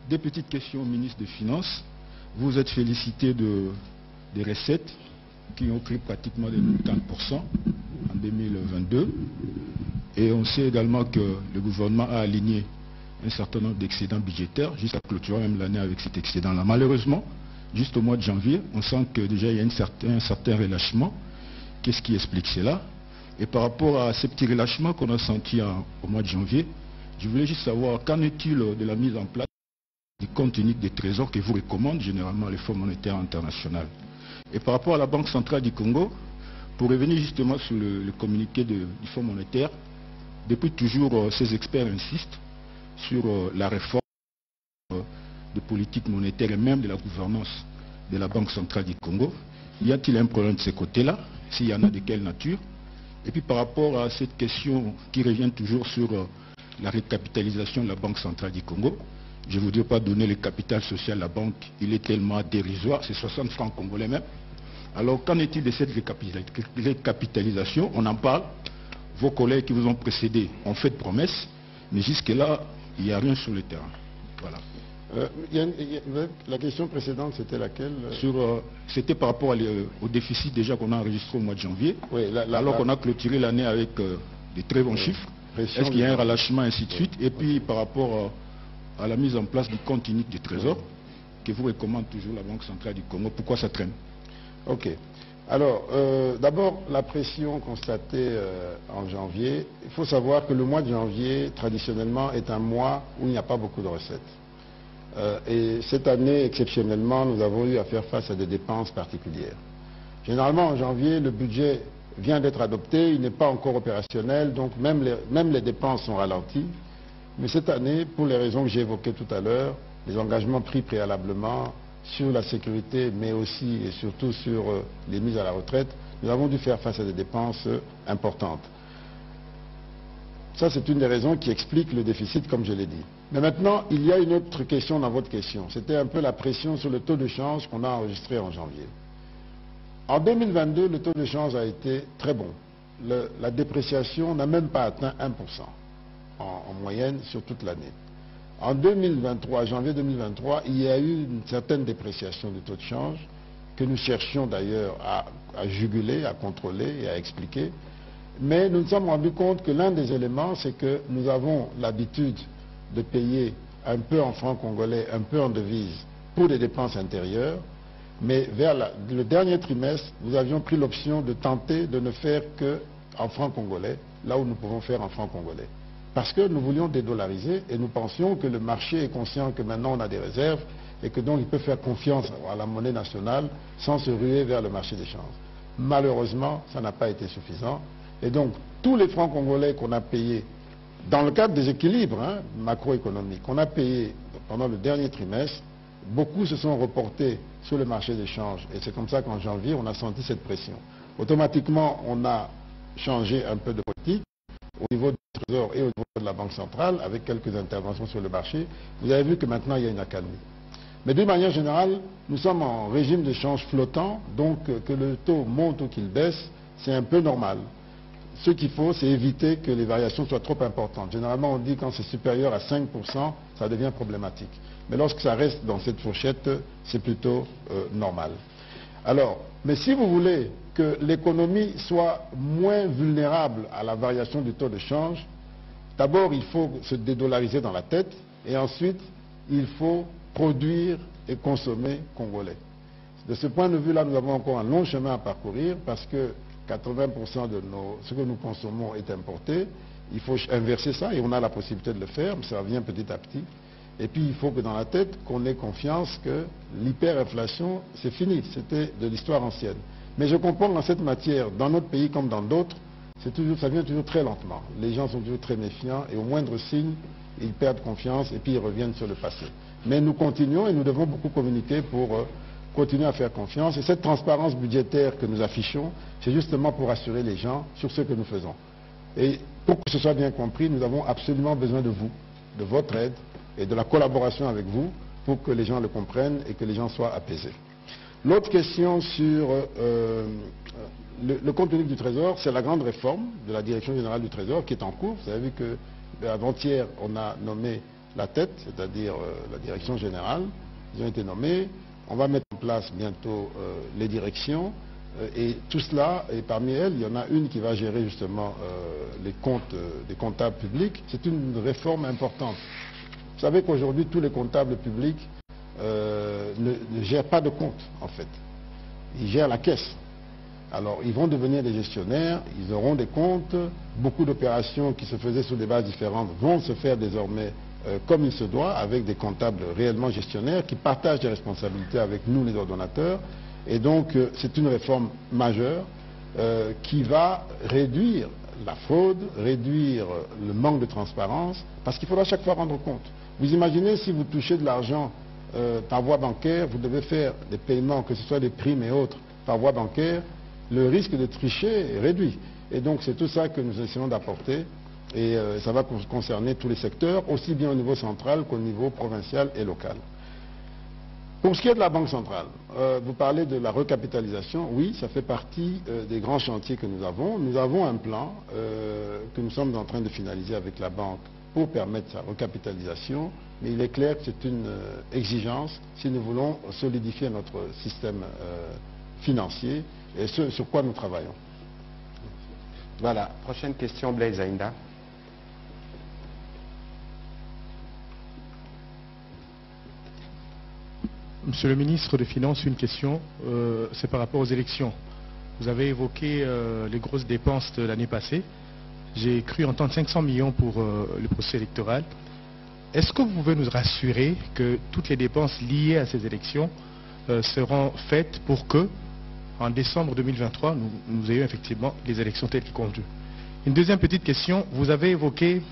des petites questions au ministre des Finances. Vous êtes félicité des recettes qui ont pris pratiquement de 40% en 2022. Et on sait également que le gouvernement a aligné un certain nombre d'excédents budgétaires, jusqu'à clôturer même l'année avec cet excédent-là. Malheureusement, juste au mois de janvier, on sent que déjà il y a un certain relâchement. Qu'est-ce qui explique cela? Et par rapport à ces petits relâchements qu'on a sentis au mois de janvier, je voulais juste savoir, qu'en est-il de la mise en place du compte unique des trésors que vous recommandent généralement les Fonds monétaires internationaux? Et par rapport à la Banque centrale du Congo, pour revenir justement sur le communiqué du Fonds monétaire, depuis toujours, ces experts insistent sur la réforme de politique monétaire et même de la gouvernance de la Banque centrale du Congo. Y a-t-il un problème de ce côté-là? S'il y en a, de quelle nature? Et puis par rapport à cette question qui revient toujours sur la recapitalisation de la Banque centrale du Congo, je ne voudrais pas donner le capital social à la banque, il est tellement dérisoire, c'est 60 francs congolais même. Alors qu'en est-il de cette recapitalisation? On en parle, vos collègues qui vous ont précédé ont fait de promesses, mais jusque-là, il n'y a rien sur le terrain. Voilà. La question précédente, c'était laquelle? C'était par rapport au déficit déjà qu'on a enregistré au mois de janvier, oui, alors qu'on a clôturé l'année avec de très bons chiffres. Est-ce qu'il y a un relâchement, ainsi de suite? Et puis par rapport à la mise en place du compte unique du Trésor, que vous recommande toujours la Banque centrale du Congo, pourquoi ça traîne? Ok. Alors, d'abord, la pression constatée en janvier, il faut savoir que le mois de janvier, traditionnellement, est un mois où il n'y a pas beaucoup de recettes. Et cette année, exceptionnellement, nous avons eu à faire face à des dépenses particulières. Généralement, en janvier, le budget vient d'être adopté, il n'est pas encore opérationnel, donc même les dépenses sont ralenties. Mais cette année, pour les raisons que j'ai évoquées tout à l'heure, les engagements pris préalablement sur la sécurité, mais aussi et surtout sur les mises à la retraite, nous avons dû faire face à des dépenses importantes. Ça, c'est une des raisons qui explique le déficit, comme je l'ai dit. Mais maintenant, il y a une autre question dans votre question. C'était un peu la pression sur le taux de change qu'on a enregistré en janvier. En 2022, le taux de change a été très bon. La dépréciation n'a même pas atteint 1% en moyenne sur toute l'année. En 2023, janvier 2023, il y a eu une certaine dépréciation du taux de change que nous cherchions d'ailleurs à juguler, à contrôler et à expliquer. Mais nous nous sommes rendus compte que l'un des éléments, c'est que nous avons l'habitude de payer un peu en francs congolais, un peu en devises pour des dépenses intérieures. Mais vers le dernier trimestre, nous avions pris l'option de tenter de ne faire qu'en francs congolais, là où nous pouvons faire en francs congolais. Parce que nous voulions dédollariser et nous pensions que le marché est conscient que maintenant on a des réserves et que donc il peut faire confiance à la monnaie nationale sans se ruer vers le marché des changes. Malheureusement, ça n'a pas été suffisant. Et donc, tous les francs congolais qu'on a payés, dans le cadre des équilibres macroéconomiques, qu'on a payés pendant le dernier trimestre, beaucoup se sont reportés sur le marché des changes. Et c'est comme ça qu'en janvier, on a senti cette pression. Automatiquement, on a changé un peu de politique au niveau du Trésor et au niveau de la Banque centrale, avec quelques interventions sur le marché. Vous avez vu que maintenant, il y a une accalmie. Mais d'une manière générale, nous sommes en régime de change flottant, donc que le taux monte ou qu'il baisse, c'est un peu normal. Ce qu'il faut, c'est éviter que les variations soient trop importantes. Généralement, on dit que quand c'est supérieur à 5%, ça devient problématique. Mais lorsque ça reste dans cette fourchette, c'est plutôt normal. Alors, mais si vous voulez que l'économie soit moins vulnérable à la variation du taux de change, d'abord, il faut se dédollariser dans la tête, et ensuite, il faut produire et consommer congolais. De ce point de vue-là, nous avons encore un long chemin à parcourir, parce que 80% de ce que nous consommons est importé. Il faut inverser ça et on a la possibilité de le faire, mais ça vient petit à petit. Et puis il faut que dans la tête, qu'on ait confiance que l'hyperinflation, c'est fini, c'était de l'histoire ancienne. Mais je comprends en cette matière, dans notre pays comme dans d'autres, ça vient toujours très lentement. Les gens sont toujours très méfiants et au moindre signe, ils perdent confiance et puis ils reviennent sur le passé. Mais nous continuons et nous devons beaucoup communiquer pour continuer à faire confiance. Et cette transparence budgétaire que nous affichons, c'est justement pour rassurer les gens sur ce que nous faisons. Et pour que ce soit bien compris, nous avons absolument besoin de vous, de votre aide et de la collaboration avec vous pour que les gens le comprennent et que les gens soient apaisés. L'autre question sur le compte unique du Trésor, c'est la grande réforme de la Direction générale du Trésor qui est en cours. Vous avez vu qu'avant-hier, on a nommé la tête, c'est-à-dire la direction générale. Ils ont été nommés. On va mettre en place bientôt les directions et tout cela, et parmi elles, il y en a une qui va gérer justement les comptes des comptables publics. C'est une réforme importante. Vous savez qu'aujourd'hui, tous les comptables publics ne gèrent pas de compte, en fait. Ils gèrent la caisse. Alors, ils vont devenir des gestionnaires, ils auront des comptes. Beaucoup d'opérations qui se faisaient sur des bases différentes vont se faire désormais comme il se doit, avec des comptables réellement gestionnaires qui partagent des responsabilités avec nous, les ordonnateurs. Et donc, c'est une réforme majeure qui va réduire la fraude, réduire le manque de transparence, parce qu'il faudra chaque fois rendre compte. Vous imaginez si vous touchez de l'argent par voie bancaire, vous devez faire des paiements, que ce soit des primes et autres, par voie bancaire, le risque de tricher est réduit. Et donc, c'est tout ça que nous essayons d'apporter. Et ça va concerner tous les secteurs, aussi bien au niveau central qu'au niveau provincial et local. Pour ce qui est de la Banque centrale, vous parlez de la recapitalisation. Oui, ça fait partie des grands chantiers que nous avons. Nous avons un plan que nous sommes en train de finaliser avec la banque pour permettre sa recapitalisation. Mais il est clair que c'est une exigence si nous voulons solidifier notre système financier et ce sur quoi nous travaillons. Voilà. Prochaine question, Blaise Aïnda. Monsieur le ministre des Finances, une question, c'est par rapport aux élections. Vous avez évoqué les grosses dépenses de l'année passée. J'ai cru entendre 500 millions pour le processus électoral. Est-ce que vous pouvez nous rassurer que toutes les dépenses liées à ces élections seront faites pour que, en décembre 2023, nous ayons effectivement les élections telles qu'elles conduisent? Une deuxième petite question, vous avez évoqué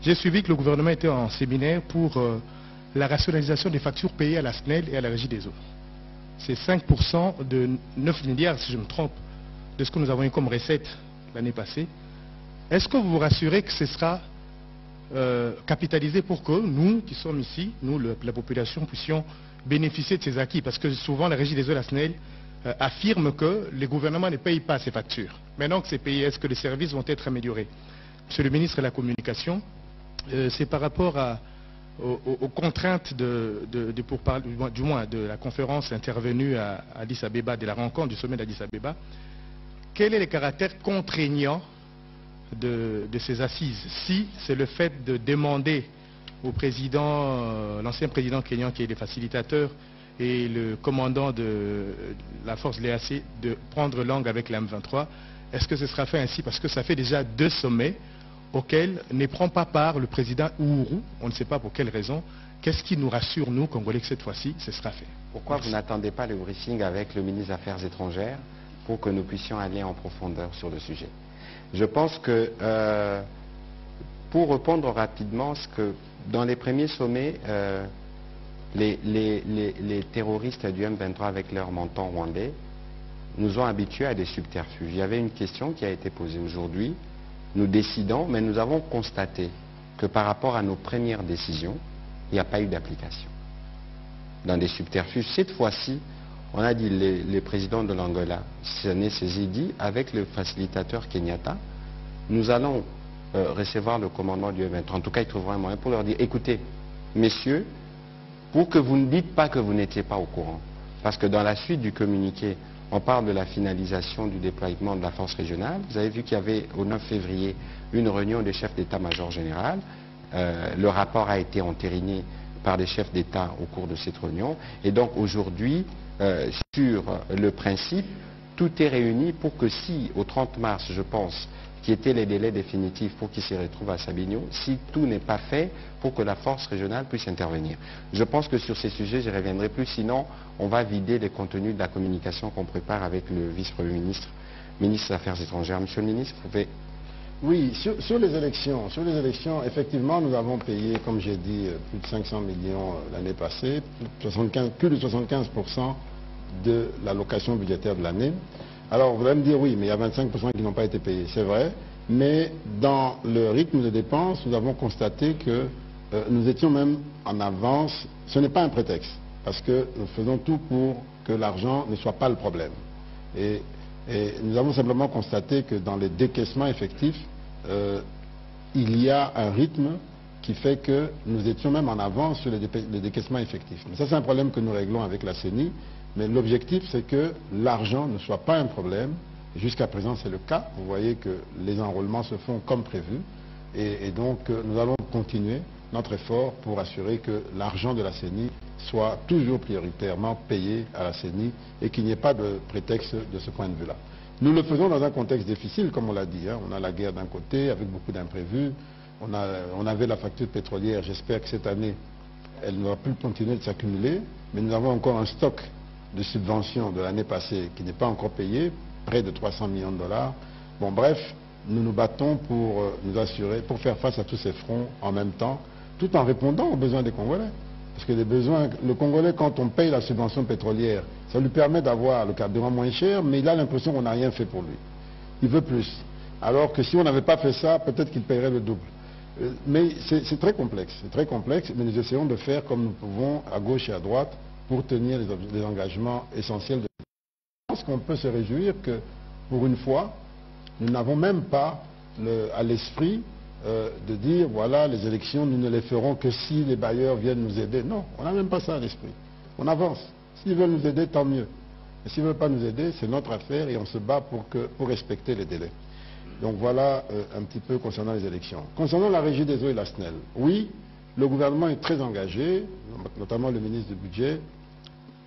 J'ai suivi que le gouvernement était en séminaire pour la rationalisation des factures payées à la SNEL et à la Régie des eaux. C'est 5% de 9 milliards, si je me trompe, de ce que nous avons eu comme recette l'année passée. Est-ce que vous vous rassurez que ce sera capitalisé pour que nous, qui sommes ici, nous, la population, puissions bénéficier de ces acquis? Parce que souvent, la Régie des eaux et la SNEL affirme que les gouvernements ne payent pas ces factures. Maintenant que c'est payé, est-ce que les services vont être améliorés? Monsieur le ministre de la Communication, c'est par rapport aux contraintes du moins de la conférence intervenue à Addis Abeba, de la rencontre du sommet d'Addis Abeba. Quel est le caractère contraignant de ces assises? Si c'est le fait de demander au président, l'ancien président kenyan qui est le facilitateur et le commandant de la force de l'EAC de prendre langue avec la M23, est-ce que ce sera fait ainsi? Parce que ça fait déjà 2 sommets auquel ne prend pas part le président Uhuru, on ne sait pas pour quelle raison. Qu'est-ce qui nous rassure, nous, Congolais, que cette fois-ci, ce sera fait? Pourquoi vous n'attendez pas le briefing avec le ministre des Affaires étrangères pour que nous puissions aller en profondeur sur le sujet? Je pense que, pour répondre rapidement, que dans les premiers sommets, les terroristes du M23 avec leurs mentons rwandais nous ont habitués à des subterfuges. Il y avait une question qui a été posée aujourd'hui. Nous décidons, mais nous avons constaté que par rapport à nos premières décisions, il n'y a pas eu d'application. Dans des subterfuges, cette fois-ci, on a dit, les présidents de l'Angola s'en est saisi, dit, avec le facilitateur Kenyatta, nous allons recevoir le commandement du M23. En tout cas, ils trouveront un moyen pour leur dire, écoutez, messieurs, pour que vous ne dites pas que vous n'étiez pas au courant, parce que dans la suite du communiqué, on parle de la finalisation du déploiement de la force régionale. Vous avez vu qu'il y avait au 9 février une réunion des chefs d'état-major général. Le rapport a été entériné par les chefs d'État au cours de cette réunion. Et donc aujourd'hui, sur le principe, tout est réuni pour que si, au 30 mars, je pense, qui étaient les délais définitifs pour qu'ils se retrouvent à Sabinio, si tout n'est pas fait pour que la force régionale puisse intervenir. Je pense que sur ces sujets, je ne reviendrai plus, sinon on va vider les contenus de la communication qu'on prépare avec le vice-premier ministre, ministre des Affaires étrangères. Monsieur le ministre, vous pouvez... Oui, sur les élections, effectivement, nous avons payé, comme j'ai dit, plus de 500 millions l'année passée, plus de 75% de l'allocation budgétaire de l'année. Alors, vous allez me dire, oui, mais il y a 25% qui n'ont pas été payés, c'est vrai, mais dans le rythme de dépenses, nous avons constaté que nous étions même en avance. Ce n'est pas un prétexte, parce que nous faisons tout pour que l'argent ne soit pas le problème. Et nous avons simplement constaté que dans les décaissements effectifs, il y a un rythme qui fait que nous étions même en avance sur les décaissements effectifs. Mais ça, c'est un problème que nous réglons avec la CENI. Mais l'objectif, c'est que l'argent ne soit pas un problème. Jusqu'à présent, c'est le cas. Vous voyez que les enrôlements se font comme prévu. Et donc, nous allons continuer notre effort pour assurer que l'argent de la CENI soit toujours prioritairement payé à la CENI et qu'il n'y ait pas de prétexte de ce point de vue-là. Nous le faisons dans un contexte difficile, comme on l'a dit. On a la guerre d'un côté, avec beaucoup d'imprévus. On avait la facture pétrolière. J'espère que cette année, elle n'aura plus continuer de s'accumuler. Mais nous avons encore un stock de subventions de l'année passée qui n'est pas encore payé, près de 300 millions de dollars. Bon, bref, nous nous battons pour nous assurer, pour faire face à tous ces fronts en même temps, tout en répondant aux besoins des Congolais. Parce que les besoins, le Congolais, quand on paye la subvention pétrolière, ça lui permet d'avoir le carburant moins cher, mais il a l'impression qu'on n'a rien fait pour lui. Il veut plus. Alors que si on n'avait pas fait ça, peut-être qu'il paierait le double. Mais c'est très complexe, mais nous essayons de faire comme nous pouvons, à gauche et à droite, pour tenir les engagements essentiels. Je pense qu'on peut se réjouir que, pour une fois, nous n'avons même pas à l'esprit de dire, voilà, les élections, nous ne les ferons que si les bailleurs viennent nous aider. Non, on n'a même pas ça à l'esprit. On avance. S'ils veulent nous aider, tant mieux. Mais s'ils ne veulent pas nous aider, c'est notre affaire et on se bat pour respecter les délais. Donc voilà un petit peu concernant les élections. Concernant la Régie des eaux et la SNEL, oui, le gouvernement est très engagé, notamment le ministre du Budget,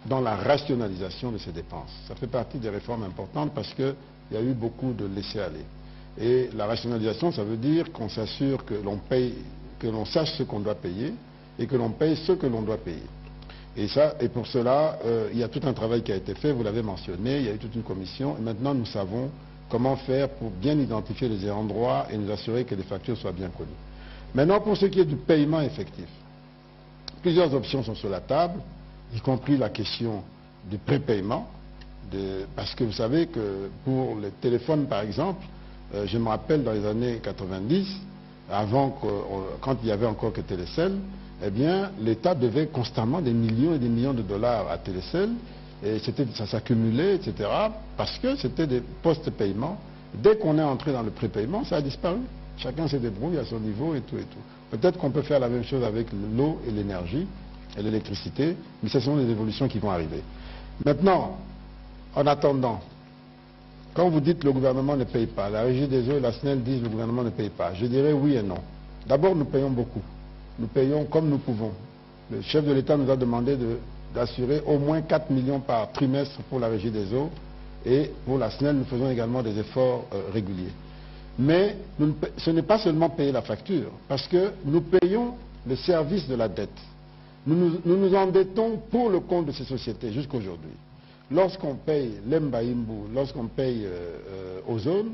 dans la rationalisation de ces dépenses. Ça fait partie des réformes importantes parce qu'il y a eu beaucoup de laisser-aller. Et la rationalisation, ça veut dire qu'on s'assure que l'on paye, que l'on sache ce qu'on doit payer et que l'on paye ce que l'on doit payer. Et pour cela, il y a tout un travail qui a été fait, vous l'avez mentionné, il y a eu toute une commission et maintenant nous savons comment faire pour bien identifier les endroits et nous assurer que les factures soient bien connues. Maintenant, pour ce qui est du paiement effectif, plusieurs options sont sur la table, y compris la question du prépaiement, parce que vous savez que pour les téléphones, par exemple, je me rappelle dans les années 90, quand il y avait encore que Télécel, eh bien, l'État devait constamment des millions et des millions de dollars à Télécel, et ça s'accumulait, etc., parce que c'était des post-paiements. Dès qu'on est entré dans le prépaiement, ça a disparu. Chacun se débrouille à son niveau et tout et tout. Peut-être qu'on peut faire la même chose avec l'eau et l'énergie et l'électricité, mais ce sont des évolutions qui vont arriver. Maintenant, en attendant, quand vous dites que le gouvernement ne paye pas, la Régie des eaux et la SNEL disent que le gouvernement ne paye pas, je dirais oui et non. D'abord, nous payons beaucoup. Nous payons comme nous pouvons. Le chef de l'État nous a demandé d'assurer au moins 4 millions par trimestre pour la Régie des eaux, et pour la SNEL, nous faisons également des efforts réguliers. Mais ce n'est pas seulement payer la facture, parce que nous payons le service de la dette. Nous nous endettons pour le compte de ces sociétés jusqu'à aujourd'hui. Lorsqu'on paye l'Embaïmbou, lorsqu'on paye Ozone,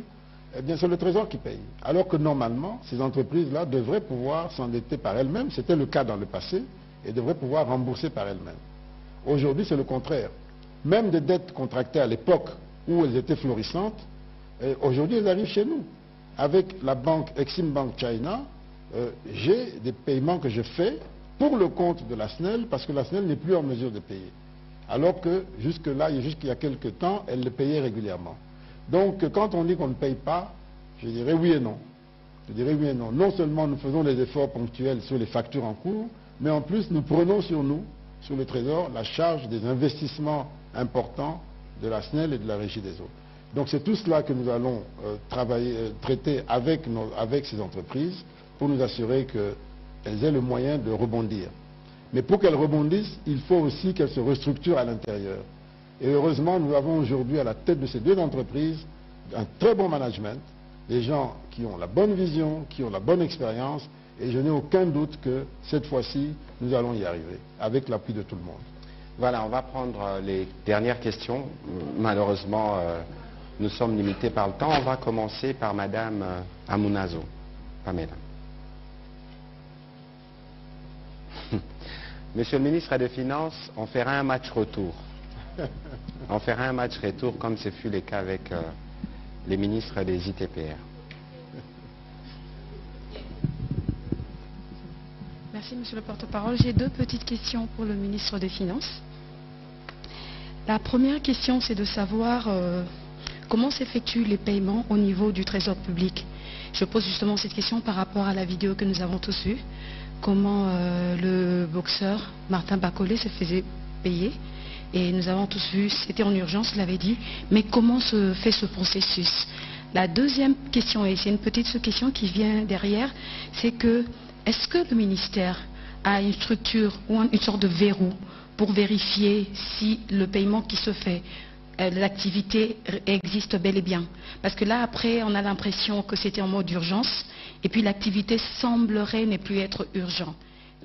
eh bien c'est le Trésor qui paye. Alors que normalement, ces entreprises-là devraient pouvoir s'endetter par elles-mêmes, c'était le cas dans le passé, et devraient pouvoir rembourser par elles-mêmes. Aujourd'hui, c'est le contraire. Même des dettes contractées à l'époque où elles étaient florissantes, aujourd'hui elles arrivent chez nous. Avec la banque Exim Bank China, j'ai des paiements que je fais pour le compte de la SNEL, parce que la SNEL n'est plus en mesure de payer. Alors que jusque-là, jusqu'il y a quelques temps, elle le payait régulièrement. Donc quand on dit qu'on ne paye pas, je dirais oui et non. Je dirais oui et non. Non seulement nous faisons des efforts ponctuels sur les factures en cours, mais en plus nous prenons sur nous, sur le Trésor, la charge des investissements importants de la SNEL et de la Régie des eaux. Donc c'est tout cela que nous allons traiter avec ces entreprises pour nous assurer qu'elles aient le moyen de rebondir. Mais pour qu'elles rebondissent, il faut aussi qu'elles se restructurent à l'intérieur. Et heureusement, nous avons aujourd'hui à la tête de ces deux entreprises un très bon management, des gens qui ont la bonne vision, qui ont la bonne expérience, et je n'ai aucun doute que cette fois-ci, nous allons y arriver, avec l'appui de tout le monde. Voilà, on va prendre les dernières questions. Malheureusement, nous sommes limités par le temps. On va commencer par Madame Amunazo. Pamela. Monsieur le ministre des Finances, on fera un match retour. On fera un match retour comme ce fut le cas avec les ministres des ITPR. Merci, monsieur le porte-parole. J'ai deux petites questions pour le ministre des Finances. La première question, c'est de savoir comment s'effectuent les paiements au niveau du Trésor public. Je pose justement cette question par rapport à la vidéo que nous avons tous vue. Comment le boxeur Martin Bacolé se faisait payer. Et nous avons tous vu, c'était en urgence, il l'avait dit, mais comment se fait ce processus? La deuxième question, et c'est une petite question qui vient derrière, c'est que, est-ce que le ministère a une structure ou une sorte de verrou pour vérifier si le paiement qui se fait, l'activité existe bel et bien? Parce que là, après, on a l'impression que c'était en mode urgence, et puis l'activité semblerait ne plus être urgente.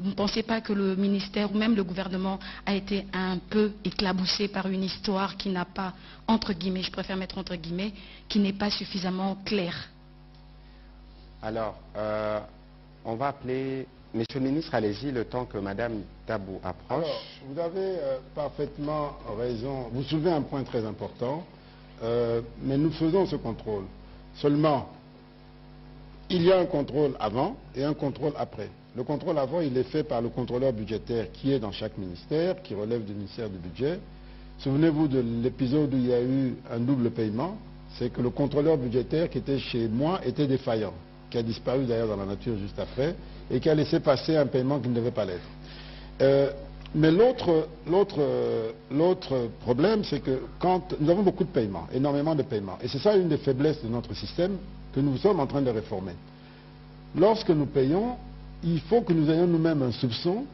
Vous ne pensez pas que le ministère ou même le gouvernement a été un peu éclaboussé par une histoire qui n'a pas, entre guillemets, je préfère mettre entre guillemets, qui n'est pas suffisamment claire? Alors, on va appeler... Monsieur le ministre, allez-y, le temps que Madame Tabou approche. Alors, vous avez parfaitement raison. Vous soulevez un point très important, mais nous faisons ce contrôle. Seulement, il y a un contrôle avant et un contrôle après. Le contrôle avant, il est fait par le contrôleur budgétaire qui est dans chaque ministère, qui relève du ministère du budget. Souvenez-vous de l'épisode où il y a eu un double paiement. C'est que le contrôleur budgétaire qui était chez moi était défaillant, qui a disparu d'ailleurs dans la nature juste après, et qui a laissé passer un paiement qui ne devait pas l'être. Mais l'autre problème, c'est que quand nous avons beaucoup de paiements, énormément de paiements, et c'est ça une des faiblesses de notre système que nous sommes en train de réformer. Lorsque nous payons, il faut que nous ayons nous-mêmes un soupçon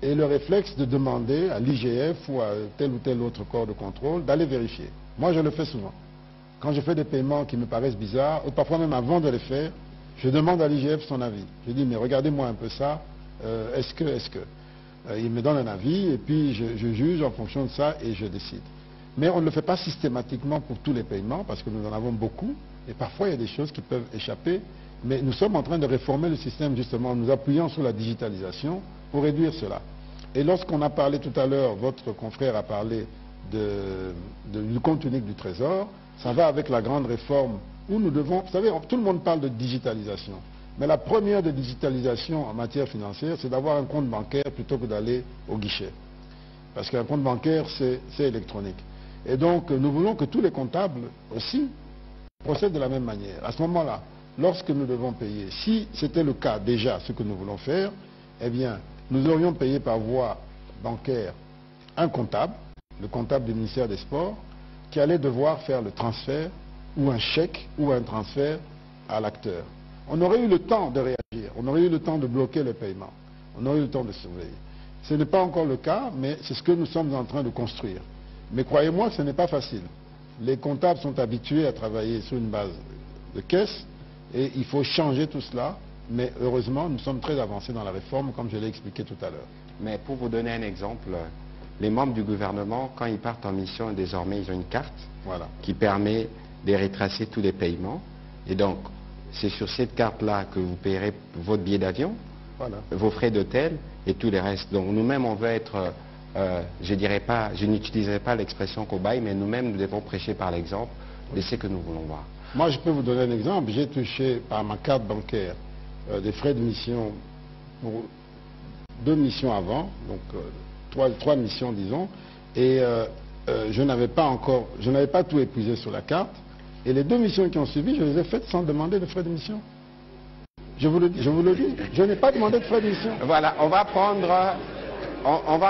et le réflexe de demander à l'IGF ou à tel ou tel autre corps de contrôle d'aller vérifier. Moi, je le fais souvent. Quand je fais des paiements qui me paraissent bizarres, ou parfois même avant de les faire, je demande à l'IGF son avis. Je dis, mais regardez-moi un peu ça, est-ce que... Il me donne un avis et puis je juge en fonction de ça et je décide. Mais on ne le fait pas systématiquement pour tous les paiements parce que nous en avons beaucoup et parfois il y a des choses qui peuvent échapper Mais nous sommes en train de réformer le système justement en nous appuyant sur la digitalisation pour réduire cela. Et lorsqu'on a parlé tout à l'heure, votre confrère a parlé du compte unique du Trésor, ça va avec la grande réforme où nous devons... Vous savez, tout le monde parle de digitalisation. Mais la première de digitalisation en matière financière, c'est d'avoir un compte bancaire plutôt que d'aller au guichet. Parce qu'un compte bancaire, c'est électronique. Et donc, nous voulons que tous les comptables aussi procèdent de la même manière. À ce moment-là, lorsque nous devons payer, si c'était le cas déjà, ce que nous voulons faire, eh bien, nous aurions payé par voie bancaire un comptable, le comptable du ministère des Sports, qui allait devoir faire le transfert ou un chèque ou un transfert à l'acteur. On aurait eu le temps de réagir, on aurait eu le temps de bloquer le paiement, on aurait eu le temps de surveiller. Ce n'est pas encore le cas, mais c'est ce que nous sommes en train de construire. Mais croyez-moi, ce n'est pas facile. Les comptables sont habitués à travailler sur une base de caisse et il faut changer tout cela. Mais heureusement, nous sommes très avancés dans la réforme, comme je l'ai expliqué tout à l'heure. Mais pour vous donner un exemple, les membres du gouvernement, quand ils partent en mission, désormais, ils ont une carte qui permet de retracer tous les paiements. Et donc, c'est sur cette carte-là que vous payerez votre billet d'avion, vos frais d'hôtel et tout le reste. Donc, nous-mêmes, on veut être, je n'utiliserai pas l'expression cobaye, mais nous-mêmes, nous devons prêcher par l'exemple de ce que nous voulons voir. Moi, je peux vous donner un exemple. J'ai touché par ma carte bancaire des frais de mission pour 2 missions avant, donc 3 missions disons, et je n'avais pas tout épuisé sur la carte, et les 2 missions qui ont suivi, je les ai faites sans demander de frais de mission. Je vous le dis, je n'ai pas demandé de frais de mission. Voilà, on va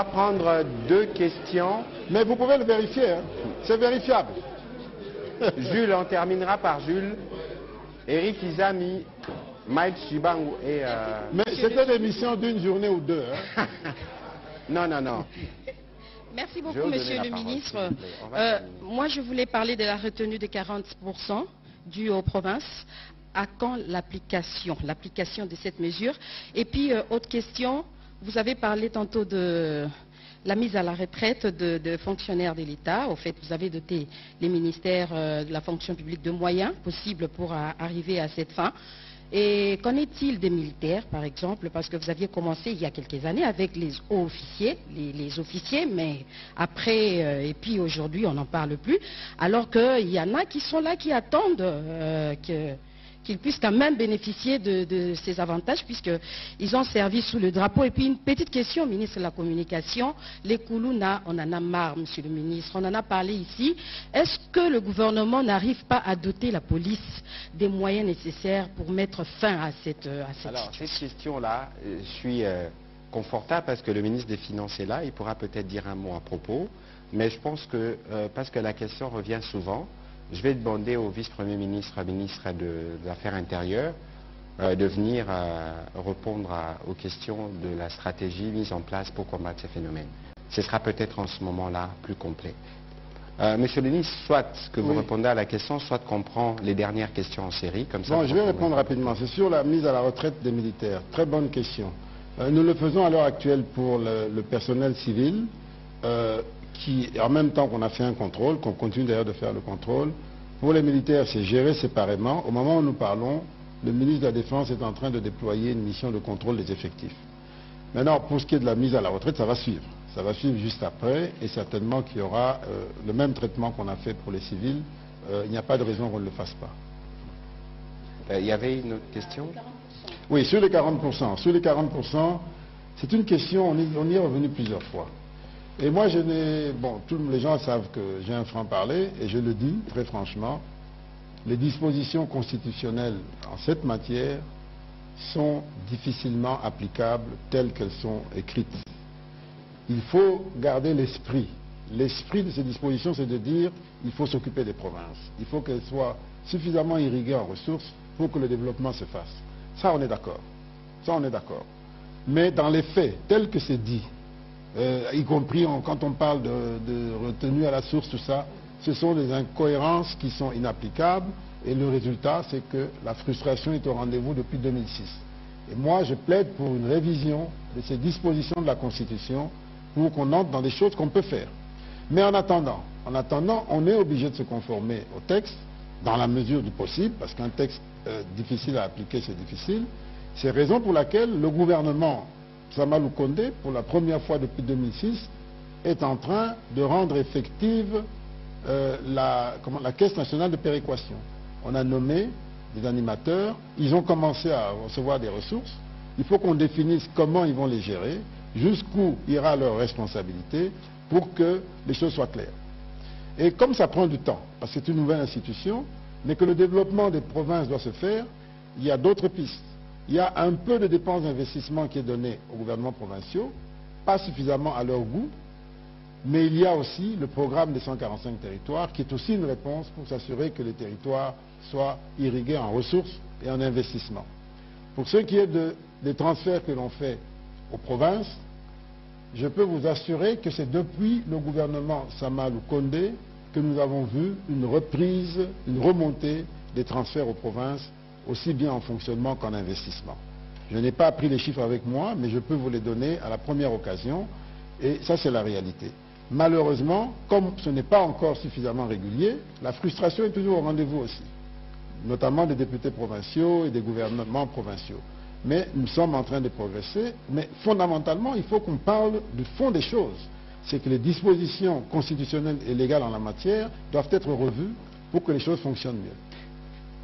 prendre 2 questions. Mais vous pouvez le vérifier, hein. C'est vérifiable. Jules, on terminera par Jules. Eric Izami, Mike Chibangu et... Mais c'était des missions d'1 journée ou 2. Hein. Non. Merci beaucoup, monsieur le ministre. Moi, je voulais parler de la retenue de 40% due aux provinces. À quand l'application de cette mesure? Et puis, autre question, vous avez parlé tantôt de la mise à la retraite de fonctionnaires de l'État. Au fait, vous avez doté les ministères de la fonction publique de moyens possibles pour arriver à cette fin. Et qu'en est-il des militaires, par exemple? Parce que vous aviez commencé il y a quelques années avec les hauts officiers, les officiers, mais après, et puis aujourd'hui, on n'en parle plus. Alors qu'il y en a qui sont là, qui attendent qu'ils puissent quand même bénéficier de ces avantages, puisqu'ils ont servi sous le drapeau. Et puis une petite question, ministre de la Communication, les Koulouna, on en a marre, monsieur le ministre, on en a parlé ici. Est-ce que le gouvernement n'arrive pas à doter la police des moyens nécessaires pour mettre fin à cette Alors, cette question-là, je suis confortable parce que le ministre des Finances est là, il pourra peut-être dire un mot à propos, mais je pense que, parce que la question revient souvent, je vais demander au vice-premier ministre, ministre de l'Affaires intérieures, de venir répondre aux questions de la stratégie mise en place pour combattre ces phénomènes. Ce sera peut-être en ce moment-là plus complet. Monsieur le ministre, soit que vous répondez à la question, soit qu'on prend les dernières questions en série. Comme ça, bon, je vais répondre rapidement. C'est sur la mise à la retraite des militaires. Très bonne question. Nous le faisons à l'heure actuelle pour le personnel civil, qui, en même temps qu'on a fait un contrôle, qu'on continue d'ailleurs de faire le contrôle. Pour les militaires, c'est géré séparément. Au moment où nous parlons, le ministre de la Défense est en train de déployer une mission de contrôle des effectifs. Maintenant, pour ce qui est de la mise à la retraite, ça va suivre. Ça va suivre juste après, et certainement qu'il y aura le même traitement qu'on a fait pour les civils. Il n'y a pas de raison qu'on ne le fasse pas. Il y avait une autre question? Oui, sur les 40%. Sur les 40%, c'est une question, on y est revenu plusieurs fois. Et moi, tous les gens savent que j'ai un franc-parler, et je le dis très franchement, les dispositions constitutionnelles en cette matière sont difficilement applicables telles qu'elles sont écrites. Il faut garder l'esprit. L'esprit de ces dispositions, c'est de dire qu'il faut s'occuper des provinces. Il faut qu'elles soient suffisamment irriguées en ressources pour que le développement se fasse. Ça, on est d'accord. Ça, on est d'accord. Mais dans les faits, tels que c'est dit, y compris quand on parle de retenue à la source, tout ça, ce sont des incohérences qui sont inapplicables, et le résultat, c'est que la frustration est au rendez-vous depuis 2006. Et moi, je plaide pour une révision de ces dispositions de la Constitution pour qu'on entre dans des choses qu'on peut faire. Mais en attendant, on est obligé de se conformer au texte, dans la mesure du possible, parce qu'un texte difficile à appliquer, c'est difficile. C'est la raison pour laquelle le gouvernement Samalou Kondé, pour la première fois depuis 2006, est en train de rendre effective la Caisse nationale de péréquation. On a nommé des animateurs, ils ont commencé à recevoir des ressources. Il faut qu'on définisse comment ils vont les gérer, jusqu'où ira leur responsabilité, pour que les choses soient claires. Et comme ça prend du temps, parce que c'est une nouvelle institution, mais que le développement des provinces doit se faire, il y a d'autres pistes. Il y a un peu de dépenses d'investissement qui est donné aux gouvernements provinciaux, pas suffisamment à leur goût, mais il y a aussi le programme des 145 territoires qui est aussi une réponse pour s'assurer que les territoires soient irrigués en ressources et en investissement. Pour ce qui est des transferts que l'on fait aux provinces, je peux vous assurer que c'est depuis le gouvernement Samalou Kondé que nous avons vu une reprise, une remontée des transferts aux provinces, aussi bien en fonctionnement qu'en investissement. Je n'ai pas pris les chiffres avec moi, mais je peux vous les donner à la première occasion, et ça c'est la réalité. Malheureusement, comme ce n'est pas encore suffisamment régulier, la frustration est toujours au rendez-vous aussi, notamment des députés provinciaux et des gouvernements provinciaux. Mais nous sommes en train de progresser, mais fondamentalement, il faut qu'on parle du fond des choses. C'est que les dispositions constitutionnelles et légales en la matière doivent être revues pour que les choses fonctionnent mieux.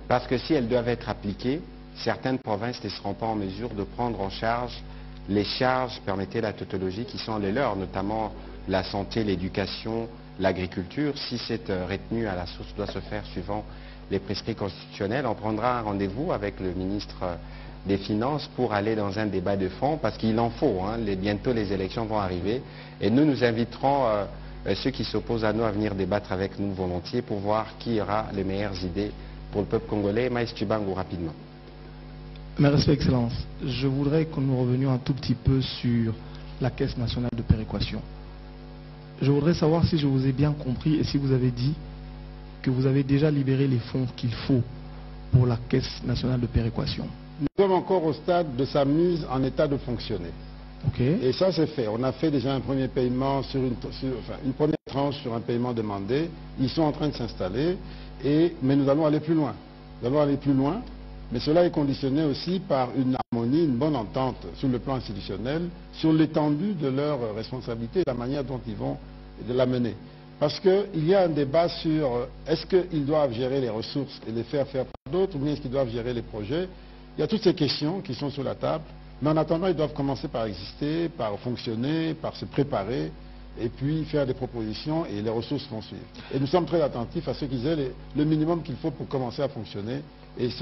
Parce que si elles doivent être appliquées, certaines provinces ne seront pas en mesure de prendre en charge les charges, permettez la tautologie, qui sont les leurs, notamment la santé, l'éducation, l'agriculture. Si cette retenue à la source doit se faire suivant les prescrits constitutionnels, on prendra un rendez-vous avec le ministre des Finances pour aller dans un débat de fond, parce qu'il en faut. Bientôt les élections vont arriver et nous inviterons ceux qui s'opposent à nous à venir débattre avec nous volontiers pour voir qui aura les meilleures idées pour le peuple congolais. Maïs Chibango, rapidement. Merci, Excellence. Je voudrais que nous revenions un tout petit peu sur la Caisse nationale de péréquation. Je voudrais savoir si je vous ai bien compris et si vous avez dit que vous avez déjà libéré les fonds qu'il faut pour la Caisse nationale de péréquation. Nous sommes encore au stade de sa mise en état de fonctionner. Okay. Et ça c'est fait. On a fait déjà un premier paiement sur une première tranche sur un paiement demandé. Ils sont en train de s'installer, mais nous allons aller plus loin. Nous allons aller plus loin, mais cela est conditionné aussi par une harmonie, une bonne entente sur le plan institutionnel, sur l'étendue de leurs responsabilités et la manière dont ils vont la mener. Parce qu'il y a un débat sur est-ce qu'ils doivent gérer les ressources et les faire par d'autres, ou bien est-ce qu'ils doivent gérer les projets. Il y a toutes ces questions qui sont sur la table, mais en attendant, ils doivent commencer par exister, par fonctionner, par se préparer, et puis faire des propositions, et les ressources vont suivre. Et nous sommes très attentifs à ce qu'ils aient le minimum qu'il faut pour commencer à fonctionner,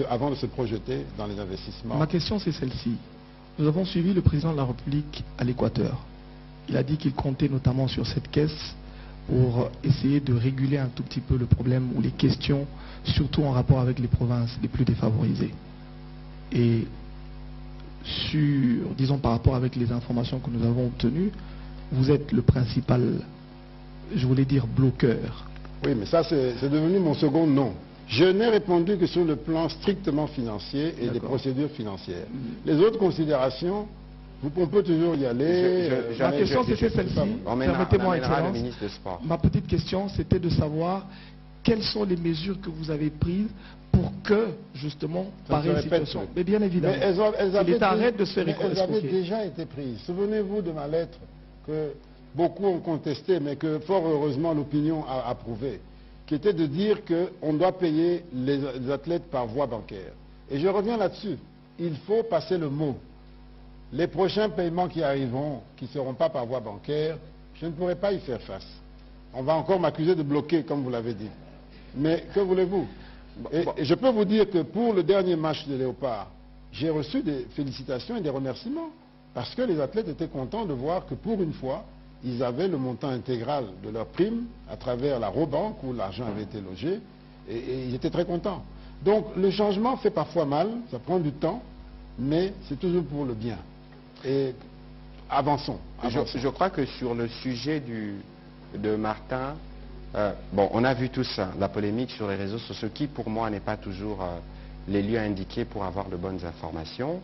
avant de se projeter dans les investissements. Ma question, c'est celle-ci. Nous avons suivi le président de la République à l'Équateur. Il a dit qu'il comptait notamment sur cette caisse pour essayer de réguler un tout petit peu le problème ou les questions, surtout en rapport avec les provinces les plus défavorisées. Et disons par rapport avec les informations que nous avons obtenues, vous êtes le principal, je voulais dire, bloqueur. Oui, mais ça c'est devenu mon second nom. Je n'ai répondu que sur le plan strictement financier et des procédures financières. Les autres considérations, on peut toujours y aller. Ma question c'était celle-ci. Permettez-moi, Excellence. Le ministre des Sports. Ma petite question c'était de savoir quelles sont les mesures que vous avez prises pour que, justement, pareille situation. Mais bien évidemment, l'État arrête de se faire elles avaient déjà été prises. Souvenez-vous de ma lettre que beaucoup ont contestée, mais que fort heureusement l'opinion a approuvée, qui était de dire qu'on doit payer les athlètes par voie bancaire. Et je reviens là-dessus. Il faut passer le mot. Les prochains paiements qui arriveront, qui ne seront pas par voie bancaire, je ne pourrai pas y faire face. On va encore m'accuser de bloquer, comme vous l'avez dit. Mais que voulez-vous? Et je peux vous dire que pour le dernier match de Léopard, j'ai reçu des félicitations et des remerciements, parce que les athlètes étaient contents de voir que pour une fois, ils avaient le montant intégral de leur prime à travers la Robank où l'argent avait été logé, et ils étaient très contents. Donc le changement fait parfois mal, ça prend du temps, mais c'est toujours pour le bien. Et avançons. Je crois que sur le sujet de Martin, on a vu tout ça, la polémique sur les réseaux sociaux, qui pour moi n'est pas toujours les lieux indiqués pour avoir de bonnes informations.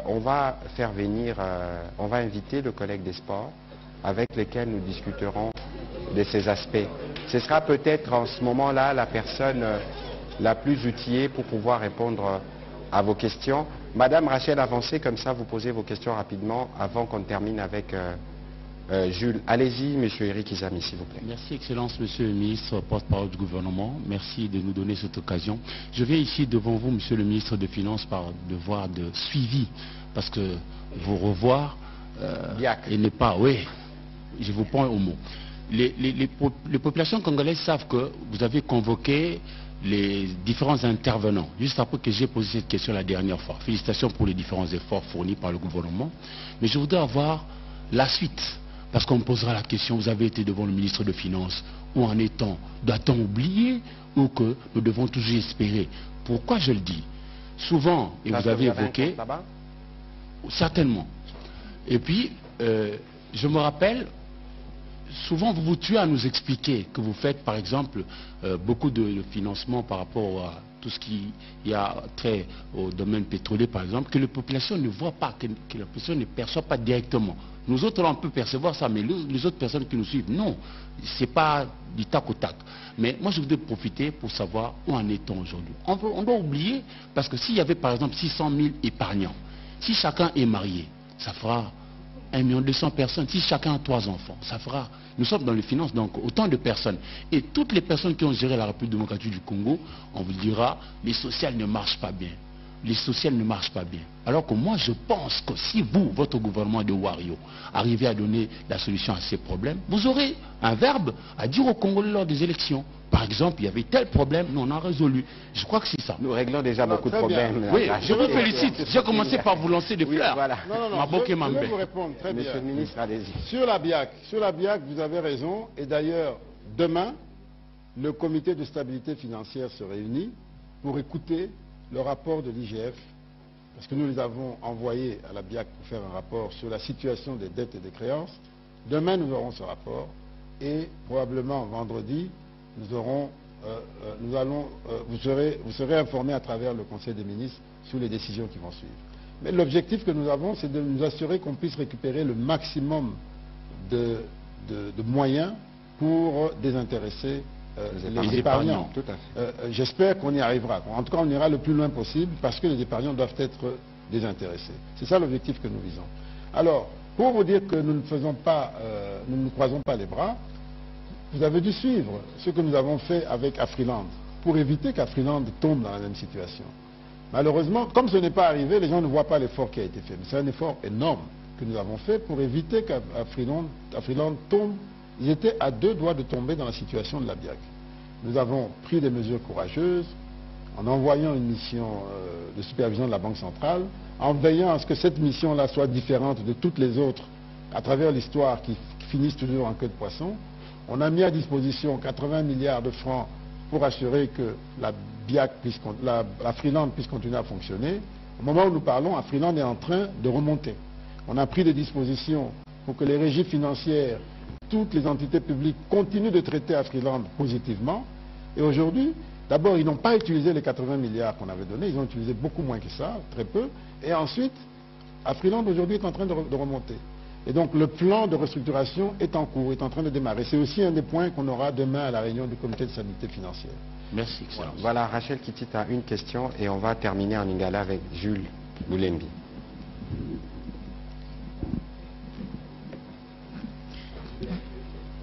On va faire venir, on va inviter le collègue des sports avec lesquels nous discuterons de ces aspects. Ce sera peut-être en ce moment-là la personne la plus outillée pour pouvoir répondre à vos questions. Madame Rachel, avancez comme ça, vous posez vos questions rapidement avant qu'on termine avec Jules. Allez-y, monsieur Eric Izami, s'il vous plaît. Merci, Excellence, monsieur le ministre, porte-parole du gouvernement. Merci de nous donner cette occasion. Je viens ici devant vous, monsieur le ministre des Finances, par devoir de suivi, parce que vous revoir, il n'est pas... Oui, je vous prends au mot. Les populations congolaises savent que vous avez convoqué les différents intervenants, juste après que j'ai posé cette question la dernière fois. Félicitations pour les différents efforts fournis par le gouvernement. Mais je voudrais avoir la suite, parce qu'on me posera la question, vous avez été devant le ministre des Finances, où en est-on? Doit-on oublier ou que nous devons toujours espérer? Pourquoi je le dis? Souvent, et vous avez évoqué... Certainement. Et puis, je me rappelle... Souvent, vous vous tuez à nous expliquer que vous faites, par exemple, beaucoup de financement par rapport à tout ce qui y a trait au domaine pétrolier, par exemple, que la population ne voit pas, que la population ne perçoit pas directement. Nous autres, on peut percevoir ça, mais les autres personnes qui nous suivent, non. Ce n'est pas du tac au tac. Mais moi, je voudrais profiter pour savoir où en est-on aujourd'hui. On doit oublier, parce que s'il y avait, par exemple, 600 000 épargnants, si chacun est marié, ça fera 1 200 000 personnes. Si chacun a 3 enfants, ça fera... Nous sommes dans les finances, donc autant de personnes. Et toutes les personnes qui ont géré la République démocratique du Congo, on vous dira, les sociales ne marchent pas bien. Les sociales ne marchent pas bien. Alors que moi, je pense que si vous, votre gouvernement de Wario, arrivez à donner la solution à ces problèmes, vous aurez un verbe à dire aux Congolais lors des élections. Par exemple, il y avait tel problème, nous on a résolu. Je crois que c'est ça. Nous réglons déjà beaucoup de problèmes. Oui, je vous félicite. J'ai commencé par vous lancer des fleurs. Voilà. Je vais vous répondre très bien. Monsieur le ministre, allez-y. Sur la BIAC, vous avez raison. Et d'ailleurs, demain, le comité de stabilité financière se réunit pour écouter le rapport de l'IGF. Parce que nous les avons envoyés à la BIAC pour faire un rapport sur la situation des dettes et des créances. Demain, nous aurons ce rapport. Et probablement vendredi, vous serez informés à travers le Conseil des ministres sur les décisions qui vont suivre. Mais l'objectif que nous avons, c'est de nous assurer qu'on puisse récupérer le maximum de moyens pour désintéresser les épargnants. Tout à fait. J'espère qu'on y arrivera. En tout cas, on ira le plus loin possible parce que les épargnants doivent être désintéressés. C'est ça l'objectif que nous visons. Alors, pour vous dire que nous ne croisons pas les bras, vous avez dû suivre ce que nous avons fait avec Afriland pour éviter qu'Afriland tombe dans la même situation. Malheureusement, comme ce n'est pas arrivé, les gens ne voient pas l'effort qui a été fait. Mais c'est un effort énorme que nous avons fait pour éviter qu'Afriland tombe. Ils étaient à 2 doigts de tomber dans la situation de la BIAC. Nous avons pris des mesures courageuses en envoyant une mission de supervision de la Banque centrale, en veillant à ce que cette mission-là soit différente de toutes les autres à travers l'histoire qui finissent toujours en queue de poisson. On a mis à disposition 80 milliards de francs pour assurer que la BIAC Afriland puisse continuer à fonctionner. Au moment où nous parlons, Afriland est en train de remonter. On a pris des dispositions pour que les régies financières, toutes les entités publiques continuent de traiter Afriland positivement. Et aujourd'hui, d'abord, ils n'ont pas utilisé les 80 milliards qu'on avait donnés, ils ont utilisé beaucoup moins que ça, très peu. Et ensuite, Afriland aujourd'hui est en train de remonter. Et donc le plan de restructuration est en cours, est en train de démarrer. C'est aussi un des points qu'on aura demain à la réunion du comité de stabilité financière. Merci, Excellence. Voilà, Rachel Kittit a une question et on va terminer en lingala avec Jules Moulembi.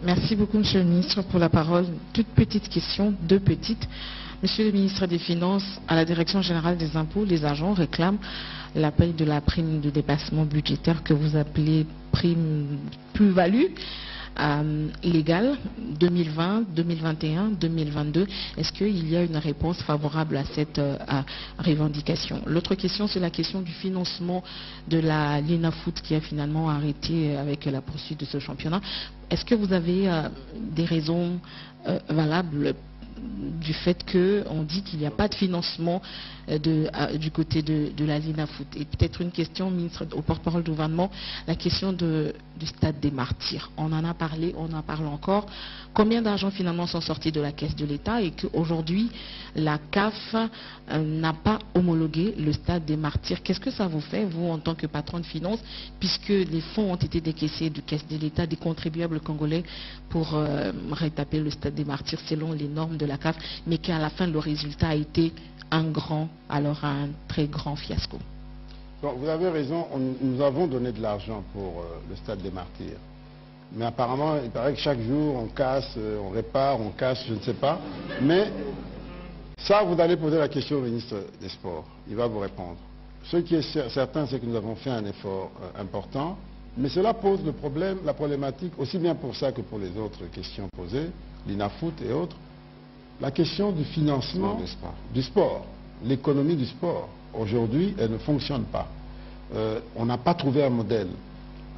Merci beaucoup, Monsieur le ministre, pour la parole. Toute petite question, 2 petites. Monsieur le ministre des Finances, à la Direction générale des impôts, les agents réclament la paye de la prime de dépassement budgétaire que vous appelez prime plus-value légale 2020, 2021, 2022. Est-ce qu'il y a une réponse favorable à cette revendication? L'autre question, c'est la question du financement de la Linafoot qui a finalement arrêté avec la poursuite de ce championnat. Est-ce que vous avez des raisons valables du fait qu'on dit qu'il n'y a pas de financement du côté de la Linafoot? Et peut-être une question, ministre, au porte-parole du gouvernement, la question du stade des Martyrs. On en a parlé, on en parle encore. Combien d'argent finalement sont sortis de la caisse de l'État et qu'aujourd'hui la CAF n'a pas homologué le stade des Martyrs? Qu'est-ce que ça vous fait, vous, en tant que patron de finances, puisque les fonds ont été décaissés du caisse de l'État des contribuables congolais pour rétablir le stade des Martyrs selon les normes de la la CAF, mais qu'à la fin, le résultat a été un très grand fiasco. Bon, vous avez raison, nous avons donné de l'argent pour le stade des Martyrs. Mais apparemment, il paraît que chaque jour, on casse, on répare, on casse, je ne sais pas. Mais ça, vous allez poser la question au ministre des Sports. Il va vous répondre. Ce qui est certain, c'est que nous avons fait un effort important. Mais cela pose le problème, la problématique, aussi bien pour ça que pour les autres questions posées, l'INAFOOT et autres, la question du financement du sport, l'économie du sport. Aujourd'hui, elle ne fonctionne pas. On n'a pas trouvé un modèle.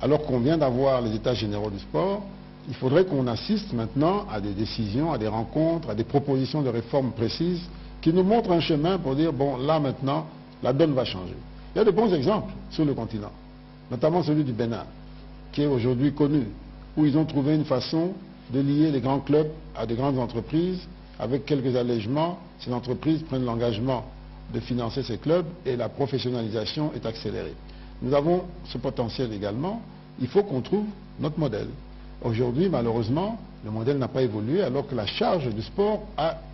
Alors qu'on vient d'avoir les états généraux du sport, il faudrait qu'on assiste maintenant à des décisions, à des rencontres, à des propositions de réformes précises qui nous montrent un chemin pour dire, bon, là maintenant, la donne va changer. Il y a de bons exemples sur le continent, notamment celui du Bénin, qui est aujourd'hui connu, où ils ont trouvé une façon de lier les grands clubs à des grandes entreprises. Avec quelques allègements, ces entreprises prennent l'engagement de financer ces clubs et la professionnalisation est accélérée. Nous avons ce potentiel également. Il faut qu'on trouve notre modèle. Aujourd'hui, malheureusement, le modèle n'a pas évolué alors que la charge du sport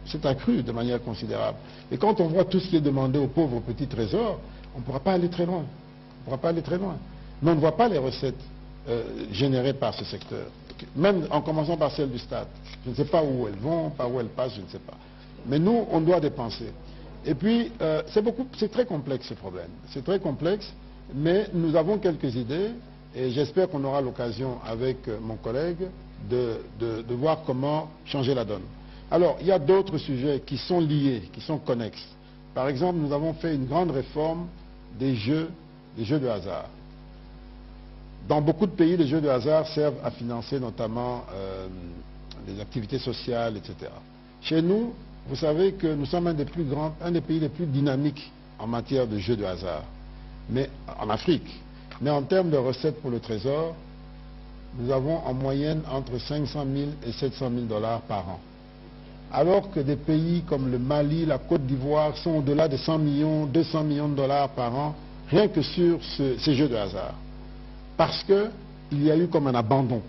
s'est accrue de manière considérable. Et quand on voit tout ce qui est demandé aux pauvres petits trésors, on ne pourra pas aller très loin. On ne pourra pas aller très loin. Mais on ne voit pas les recettes générées par ce secteur. Même en commençant par celle du stade. Je ne sais pas où elles vont, par où elles passent, je ne sais pas. Mais nous, on doit dépenser. Et puis, c'est très complexe ce problème. C'est très complexe, mais nous avons quelques idées et j'espère qu'on aura l'occasion avec mon collègue de voir comment changer la donne. Alors, il y a d'autres sujets qui sont liés, qui sont connexes. Par exemple, nous avons fait une grande réforme des jeux de hasard. Dans beaucoup de pays, les jeux de hasard servent à financer notamment des activités sociales, etc. Chez nous, vous savez que nous sommes un des pays les plus dynamiques en matière de jeux de hasard, mais en Afrique. Mais en termes de recettes pour le Trésor, nous avons en moyenne entre 500 000 et 700 000 $ par an. Alors que des pays comme le Mali, la Côte d'Ivoire sont au-delà de 100 millions, 200 millions de dollars par an, rien que sur ces jeux de hasard. Parce qu'il y a eu comme un abandon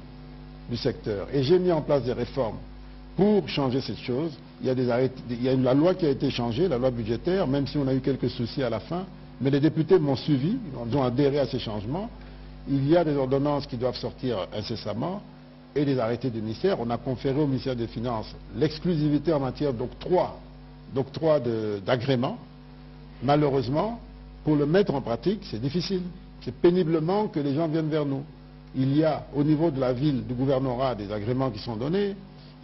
du secteur. Et j'ai mis en place des réformes pour changer cette chose. Il y a la loi qui a été changée, la loi budgétaire, même si on a eu quelques soucis à la fin. Mais les députés m'ont suivi, ils ont adhéré à ces changements. Il y a des ordonnances qui doivent sortir incessamment et des arrêtés du ministère. On a conféré au ministère des Finances l'exclusivité en matière d'octroi d'agrément. Malheureusement, pour le mettre en pratique, c'est difficile. C'est péniblement que les gens viennent vers nous. Il y a au niveau de la ville, du gouvernorat, des agréments qui sont donnés.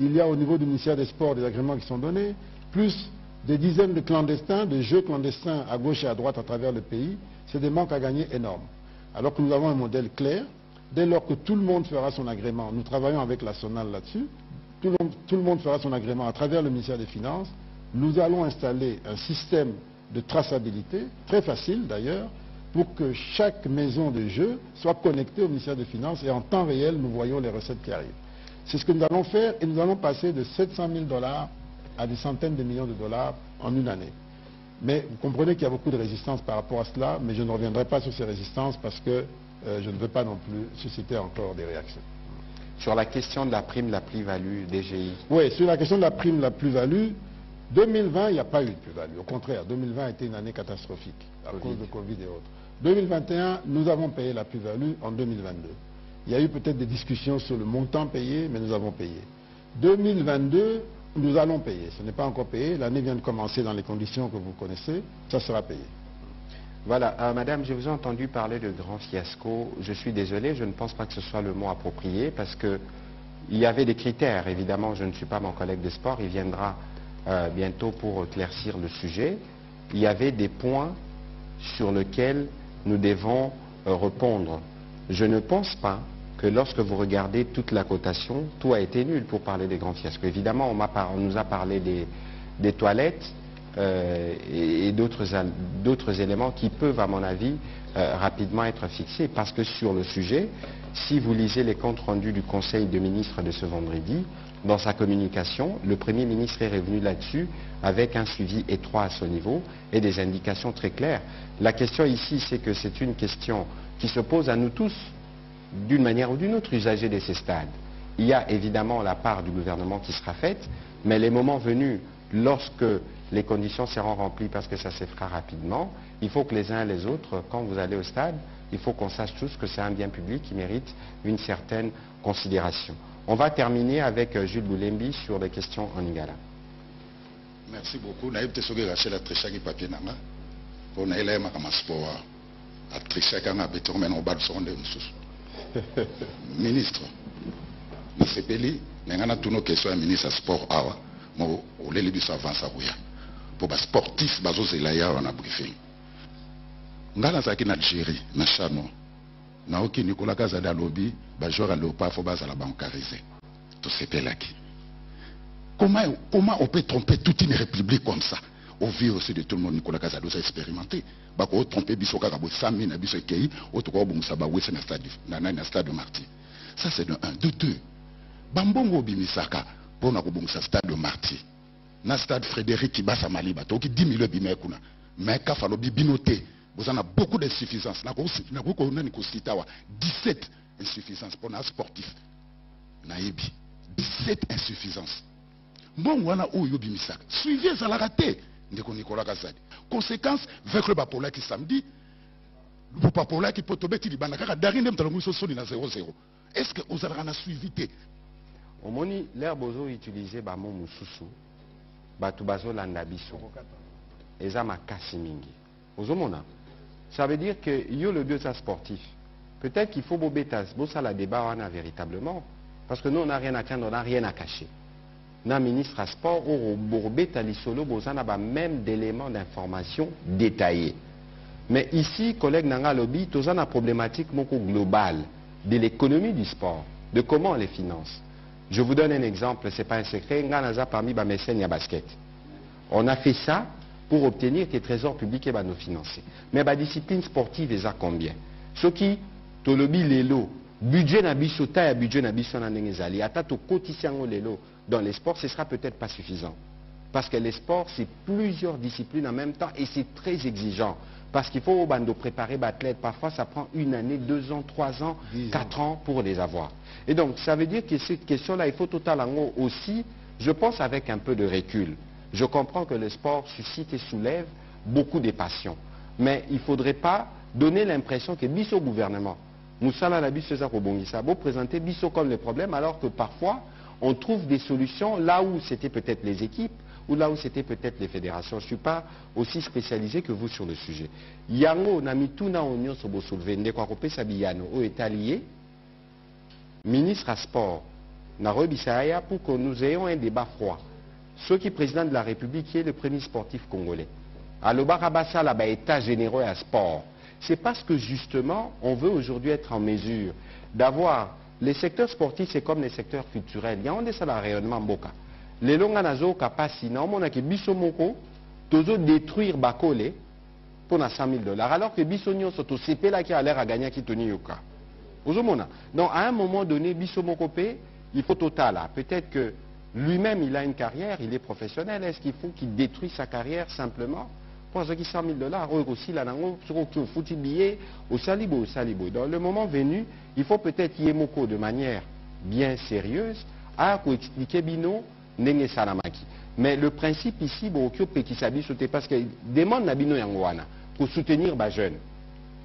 Il y a au niveau du ministère des Sports des agréments qui sont donnés. Plus des dizaines de clandestins, de jeux clandestins à gauche et à droite à travers le pays. C'est des manques à gagner énormes. Alors que nous avons un modèle clair. Dès lors que tout le monde fera son agrément, nous travaillons avec la SONAL là-dessus, tout le monde fera son agrément à travers le ministère des Finances. Nous allons installer un système de traçabilité, très facile d'ailleurs, pour que chaque maison de jeu soit connectée au ministère des Finances et en temps réel, nous voyons les recettes qui arrivent. C'est ce que nous allons faire et nous allons passer de 700 000 $ à des centaines de millions de dollars en une année. Mais vous comprenez qu'il y a beaucoup de résistance par rapport à cela, mais je ne reviendrai pas sur ces résistances parce que je ne veux pas non plus susciter encore des réactions. Sur la question de la prime, la plus-value, DGI. Oui, sur la question de la prime, la plus-value, 2020, il n'y a pas eu de plus-value. Au contraire, 2020 a été une année catastrophique à cause de Covid et autres. 2021, nous avons payé la plus-value en 2022. Il y a eu peut-être des discussions sur le montant payé, mais nous avons payé. 2022, nous allons payer. Ce n'est pas encore payé. L'année vient de commencer dans les conditions que vous connaissez. Ça sera payé. Voilà. Madame, je vous ai entendu parler de grand fiasco. Je suis désolé, je ne pense pas que ce soit le mot approprié parce qu'il y avait des critères. Évidemment, je ne suis pas mon collègue des sports. Il viendra bientôt pour éclaircir le sujet. Il y avait des points sur lesquels nous devons répondre. Je ne pense pas que lorsque vous regardez toute la cotation, tout a été nul pour parler des grands fiascos. Évidemment, on nous a parlé des toilettes et d'autres éléments qui peuvent, à mon avis, rapidement être fixés. Parce que sur le sujet, si vous lisez les comptes rendus du Conseil de ministres de ce vendredi, dans sa communication, le Premier ministre est revenu là-dessus avec un suivi étroit à ce niveau et des indications très claires. La question ici, c'est que c'est une question qui se pose à nous tous, d'une manière ou d'une autre, usagers de ces stades. il y a évidemment la part du gouvernement qui sera faite, mais les moments venus, lorsque les conditions seront remplies, parce que ça se fera rapidement, il faut que les uns et les autres, quand vous allez au stade, il faut qu'on sache tous que c'est un bien public qui mérite une certaine considération. On va terminer avec Jules Boulembi sur les questions en Lingala. Merci beaucoup. Naïb Tessogue Rachel a triché qui papier nanga. Pour naïla ma kama sport a triché quand a béton mais on bat son de ministre. Ni sepeli n'engana tous nos questions à ministre sport awa. Mo au leli du savant sarouya. Pour bas sportif bazo zelaya on a briefing. Ngala zaki na Algérie na chano. Na oki Nicolas Kazada lobby ba joueur à Léopard faut bas à la bancarisé. Tout sepelaki. Comment on peut tromper toute une république comme ça? Au vu aussi de tout le monde, Nicolas Kazado a expérimenté. On peut tromper Bissot Karabo, 100 000 à Bissot Kei, autre quoi, on s'abat, oui, c'est un stade de Marty. Ça, c'est de 1. De 2. Bambongo Bimisaka, pour un stade de Marty. Na stade Frédéric Kibasa Maliba, qui 10 000 bimekuna. Mais Kafalobi Binoté, vous en avez beaucoup d'insuffisances. N'a pas 17 insuffisances pour un sportif. Naïbi. 17 insuffisances. Bon, on a eu Bimisaka. Suivez ça la raté. Nicolas Kazadi. Conséquence, avec le Bapola qui samedi, le Bapola qui peut tomber, il va y darine dans le 0-0. Est-ce que vous avez suivi? Au moni, l'air bozo utilisé par mon moussousou, batubazo landabiso, et ça m'a cassé mingi. Ça veut dire que il y a le deux sportif. Peut-être qu'il faut bobetas, ça la débat on a véritablement, parce que nous on n'a rien à craindre, on n'a rien à cacher. Na ministre à sport au Bourbet Solo bozana ba même d'éléments d'information détaillés. Mais ici, collègue Nanga Lobby, tous la problématique moko globale de l'économie du sport, de comment on les finance. Je vous donne un exemple, c'est pas un secret, Nganaza parmi ba mécènes ya basket. On a fait ça pour obtenir que le trésor public va nous financer. Mais la discipline sportive est à combien? Ce qui, to lobby lelo, budget na biso ta budget na biso na ndengezali, ata to cotisation lelo. Dans les sports, ce ne sera peut-être pas suffisant. Parce que les sports, c'est plusieurs disciplines en même temps et c'est très exigeant. Parce qu'il faut préparer l'athlète. Parfois, ça prend 1 année, 2 ans, 3 ans, 4 ans pour les avoir. Et donc, ça veut dire que cette question-là, il faut totalement aussi, je pense avec un peu de recul. Je comprends que le sport suscite et soulève beaucoup de passions. Mais il ne faudrait pas donner l'impression que Bisso gouvernement, Moussala la Bisso Zakobongisa, vous présenter Bisso comme le problème alors que parfois, on trouve des solutions là où c'était peut-être les équipes ou là où c'était peut-être les fédérations. Je ne suis pas aussi spécialisé que vous sur le sujet. Yango Namituna Union Sobo Soulevé, Ndekwakope Sabiyano, au est allié, ministre à sport, Narobi Bisaya, pour que nous ayons un débat froid. Ceux qui est président de la République, qui est le premier sportif congolais. À l'Obarabassa, là-bas, état généraux à sport. C'est parce que justement, on veut aujourd'hui être en mesure d'avoir. Les secteurs sportifs, c'est comme les secteurs culturels. Il y a un de ça, le rayonnement boka. Les longs nazo capacité, on a que bisomoko, tozo détruire bakole pour 100 000 $. Alors que bisonio sont au CP là qui a l'air à gagner qui toni yoka. Donc à un moment donné, bisomoko il faut total là. Peut-être que lui-même il a une carrière, il est professionnel. Est-ce qu'il faut qu'il détruise sa carrière simplement pour ceux qui 100 000 $, aussi là, au foutu billet, au salibo, au salibo. Dans le moment venu, il faut peut-être y moko de manière bien sérieuse à expliquer bino nenge salamaki. Mais le principe ici, parce que demande na bino yangwana pour soutenir les jeunes.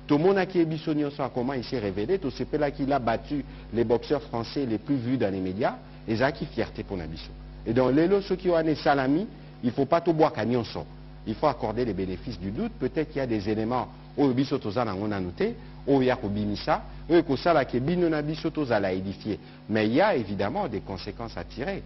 Tout le monde qui est bisonio soit comment il s'est révélé, tout ce là qu'il a battu les boxeurs français les plus vus dans les médias, et ça qui fierté pour Nabiso. Et donc les ceux qui ont un salami, il ne faut pas tout boire cagnon son. Il faut accorder les bénéfices du doute. Peut-être qu'il y a des éléments où le bisotozana on a noté, où il y a bimisa, où il y a que binona bisotozala édifié. Mais il y a évidemment des conséquences à tirer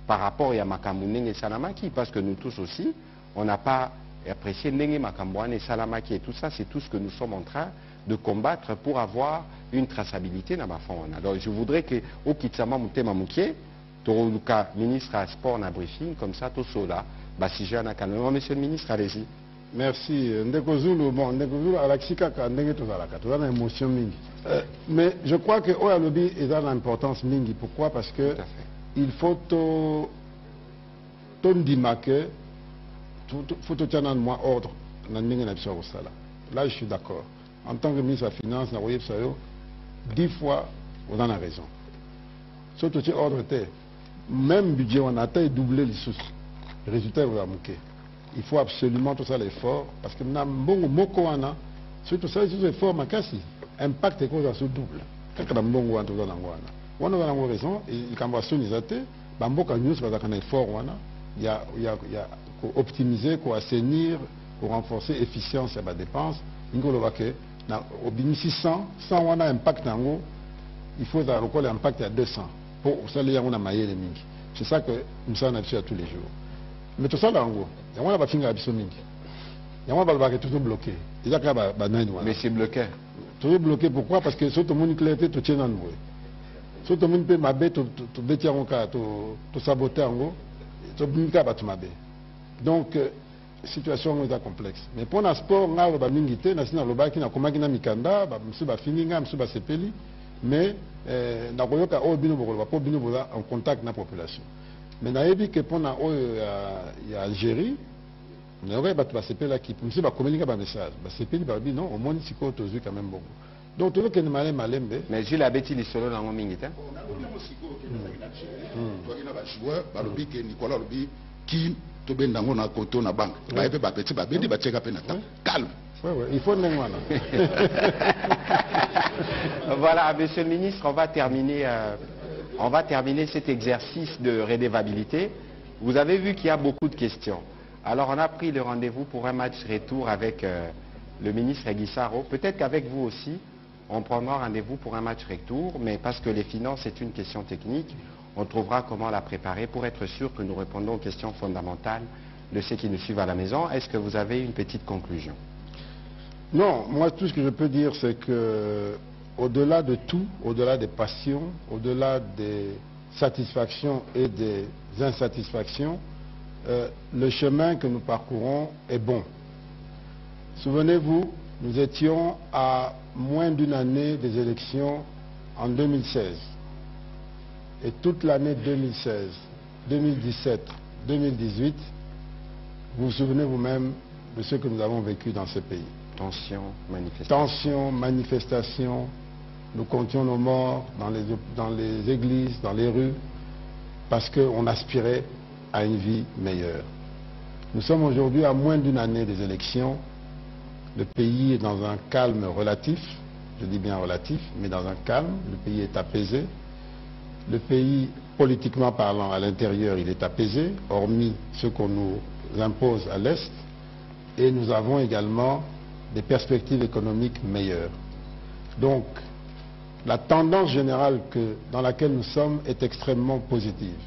par rapport à Makamuneng et Salamaki, parce que nous tous aussi, on n'a pas apprécié Nenge Makamboane et Salamaki et tout ça, c'est tout ce que nous sommes en train de combattre pour avoir une traçabilité dans ma faune. Donc je voudrais que au Kitsama Moutema Mouké, Torouluka, ministre à sport, na briefing, comme ça, tout cela. Monsieur le ministre, allez-y. Merci. Ndekozulu, bon, Ndekozulu, Alaxika, émotion mingi. Mais je crois que Oyalobi est dans l'importance mingi. Pourquoi? Parce que il faut que faut tenir moi ordre. Là, je suis d'accord. En tant que ministre de la Finance, 10 fois, on en a raison. surtout chez ordre terre. Même budget, on a doublé les sous. Le résultat est manqué. Il faut absolument tout ça l'effort, parce que Mbongo Mokoana, surtout ça, les efforts, Makasi, impact est cause ce double. Quand Mbongo a tout ça, on a raison, il y a un effort, il y a optimiser, assainir, pour renforcer l'efficience de la dépense. Il y a 100, on a un impact, il faut avoir l'impact à 200. Pour ça, il y a un maillé de mingi. C'est ça que nous sommes habitués à tous les jours. Mais tout ça, il y a un finger à mingi. Il y a un toujours bloqué. Mais c'est bloqué. Toujours bloqué, pourquoi? Parce que si tout le monde est tout tient dans le si tout le monde peut m'abaisser, tout bêtir en cas, tout saboter en gros, tout le monde peut m'abaisser. Donc, la situation est complexe. Mais pour le sport, on a des mingité, on a des mikanda, on a fini, on a sepeli, mais on a en contact avec la population. Mais on a vu que pour l'Algérie, on a des sepeli qui ont communiqué un message. Sepeli, non, au moins, c'est quand même beaucoup. Donc, tout le monde est malin. Mais Jules a bêti les solos dans le mingité. Qui to bendango na koto na banque ba ebe ba petit ba bendi ba tcheka pe na calme. Il faut Voilà, monsieur le ministre, on va terminer cet exercice de redevabilité. Vous avez vu qu'il y a beaucoup de questions. Alors on a pris le rendez-vous pour un match retour avec le ministre Guissaro. Peut-être qu'avec vous aussi, on prendra rendez-vous pour un match retour, mais parce que les finances c'est une question technique, on trouvera comment la préparer pour être sûr que nous répondons aux questions fondamentales de ceux qui nous suivent à la maison. Est-ce que vous avez une petite conclusion? Non, moi tout ce que je peux dire c'est que au-delà de tout, au-delà des passions, au-delà des satisfactions et des insatisfactions, le chemin que nous parcourons est bon. Souvenez-vous, nous étions à moins d'une année des élections en 2016. Et toute l'année 2016, 2017, 2018, vous vous souvenez vous-même de ce que nous avons vécu dans ce pays. Tensions, manifestations, nous comptions nos morts dans les églises, dans les rues, parce qu'on aspirait à une vie meilleure. Nous sommes aujourd'hui à moins d'une année des élections. Le pays est dans un calme relatif, je dis bien relatif, mais dans un calme, le pays est apaisé. Le pays, politiquement parlant, à l'intérieur, il est apaisé, hormis ce qu'on nous impose à l'Est. Et nous avons également des perspectives économiques meilleures. Donc, la tendance générale dans laquelle nous sommes est extrêmement positive.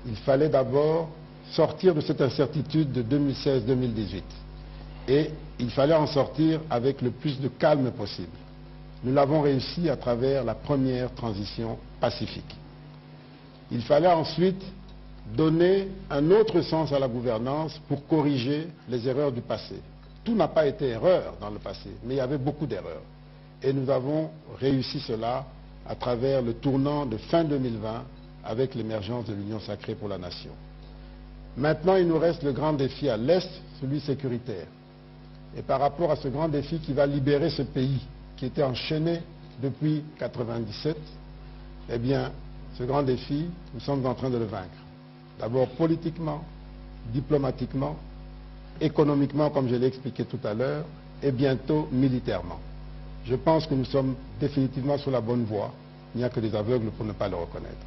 Il fallait d'abord sortir de cette incertitude de 2016-2018. Et il fallait en sortir avec le plus de calme possible. Nous l'avons réussi à travers la première transition pacifique. Il fallait ensuite donner un autre sens à la gouvernance pour corriger les erreurs du passé. Tout n'a pas été erreur dans le passé, mais il y avait beaucoup d'erreurs. Et nous avons réussi cela à travers le tournant de fin 2020 avec l'émergence de l'Union sacrée pour la nation. Maintenant, il nous reste le grand défi à l'Est, celui sécuritaire. Et par rapport à ce grand défi qui va libérer ce pays, qui était enchaîné depuis 1997, eh bien, ce grand défi, nous sommes en train de le vaincre. D'abord politiquement, diplomatiquement, économiquement, comme je l'ai expliqué tout à l'heure, et bientôt militairement. Je pense que nous sommes définitivement sur la bonne voie. Il n'y a que des aveugles pour ne pas le reconnaître.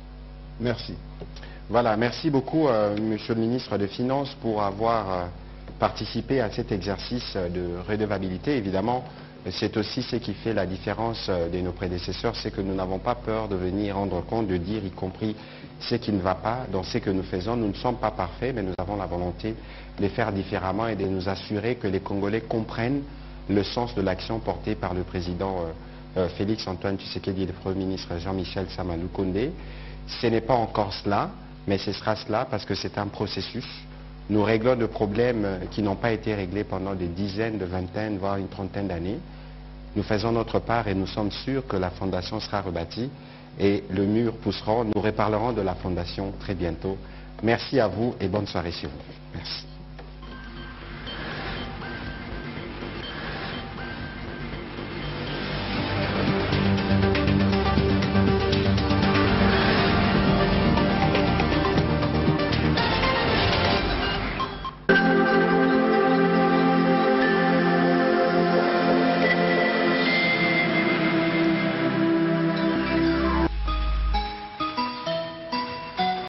Merci. Voilà, merci beaucoup, Monsieur le ministre des Finances, pour avoir participé à cet exercice de redevabilité. Évidemment, c'est aussi ce qui fait la différence de nos prédécesseurs, c'est que nous n'avons pas peur de venir rendre compte, de dire, y compris ce qui ne va pas dans ce que nous faisons. Nous ne sommes pas parfaits, mais nous avons la volonté de les faire différemment et de nous assurer que les Congolais comprennent le sens de l'action portée par le président Félix Antoine Tshisekedi et le Premier ministre Jean-Michel Samalou Kondé. Ce n'est pas encore cela, mais ce sera cela parce que c'est un processus. Nous réglons des problèmes qui n'ont pas été réglés pendant des dizaines, de vingtaines, voire une trentaine d'années. Nous faisons notre part et nous sommes sûrs que la fondation sera rebâtie et le mur poussera. Nous reparlerons de la fondation très bientôt. Merci à vous et bonne soirée chez vous. Merci.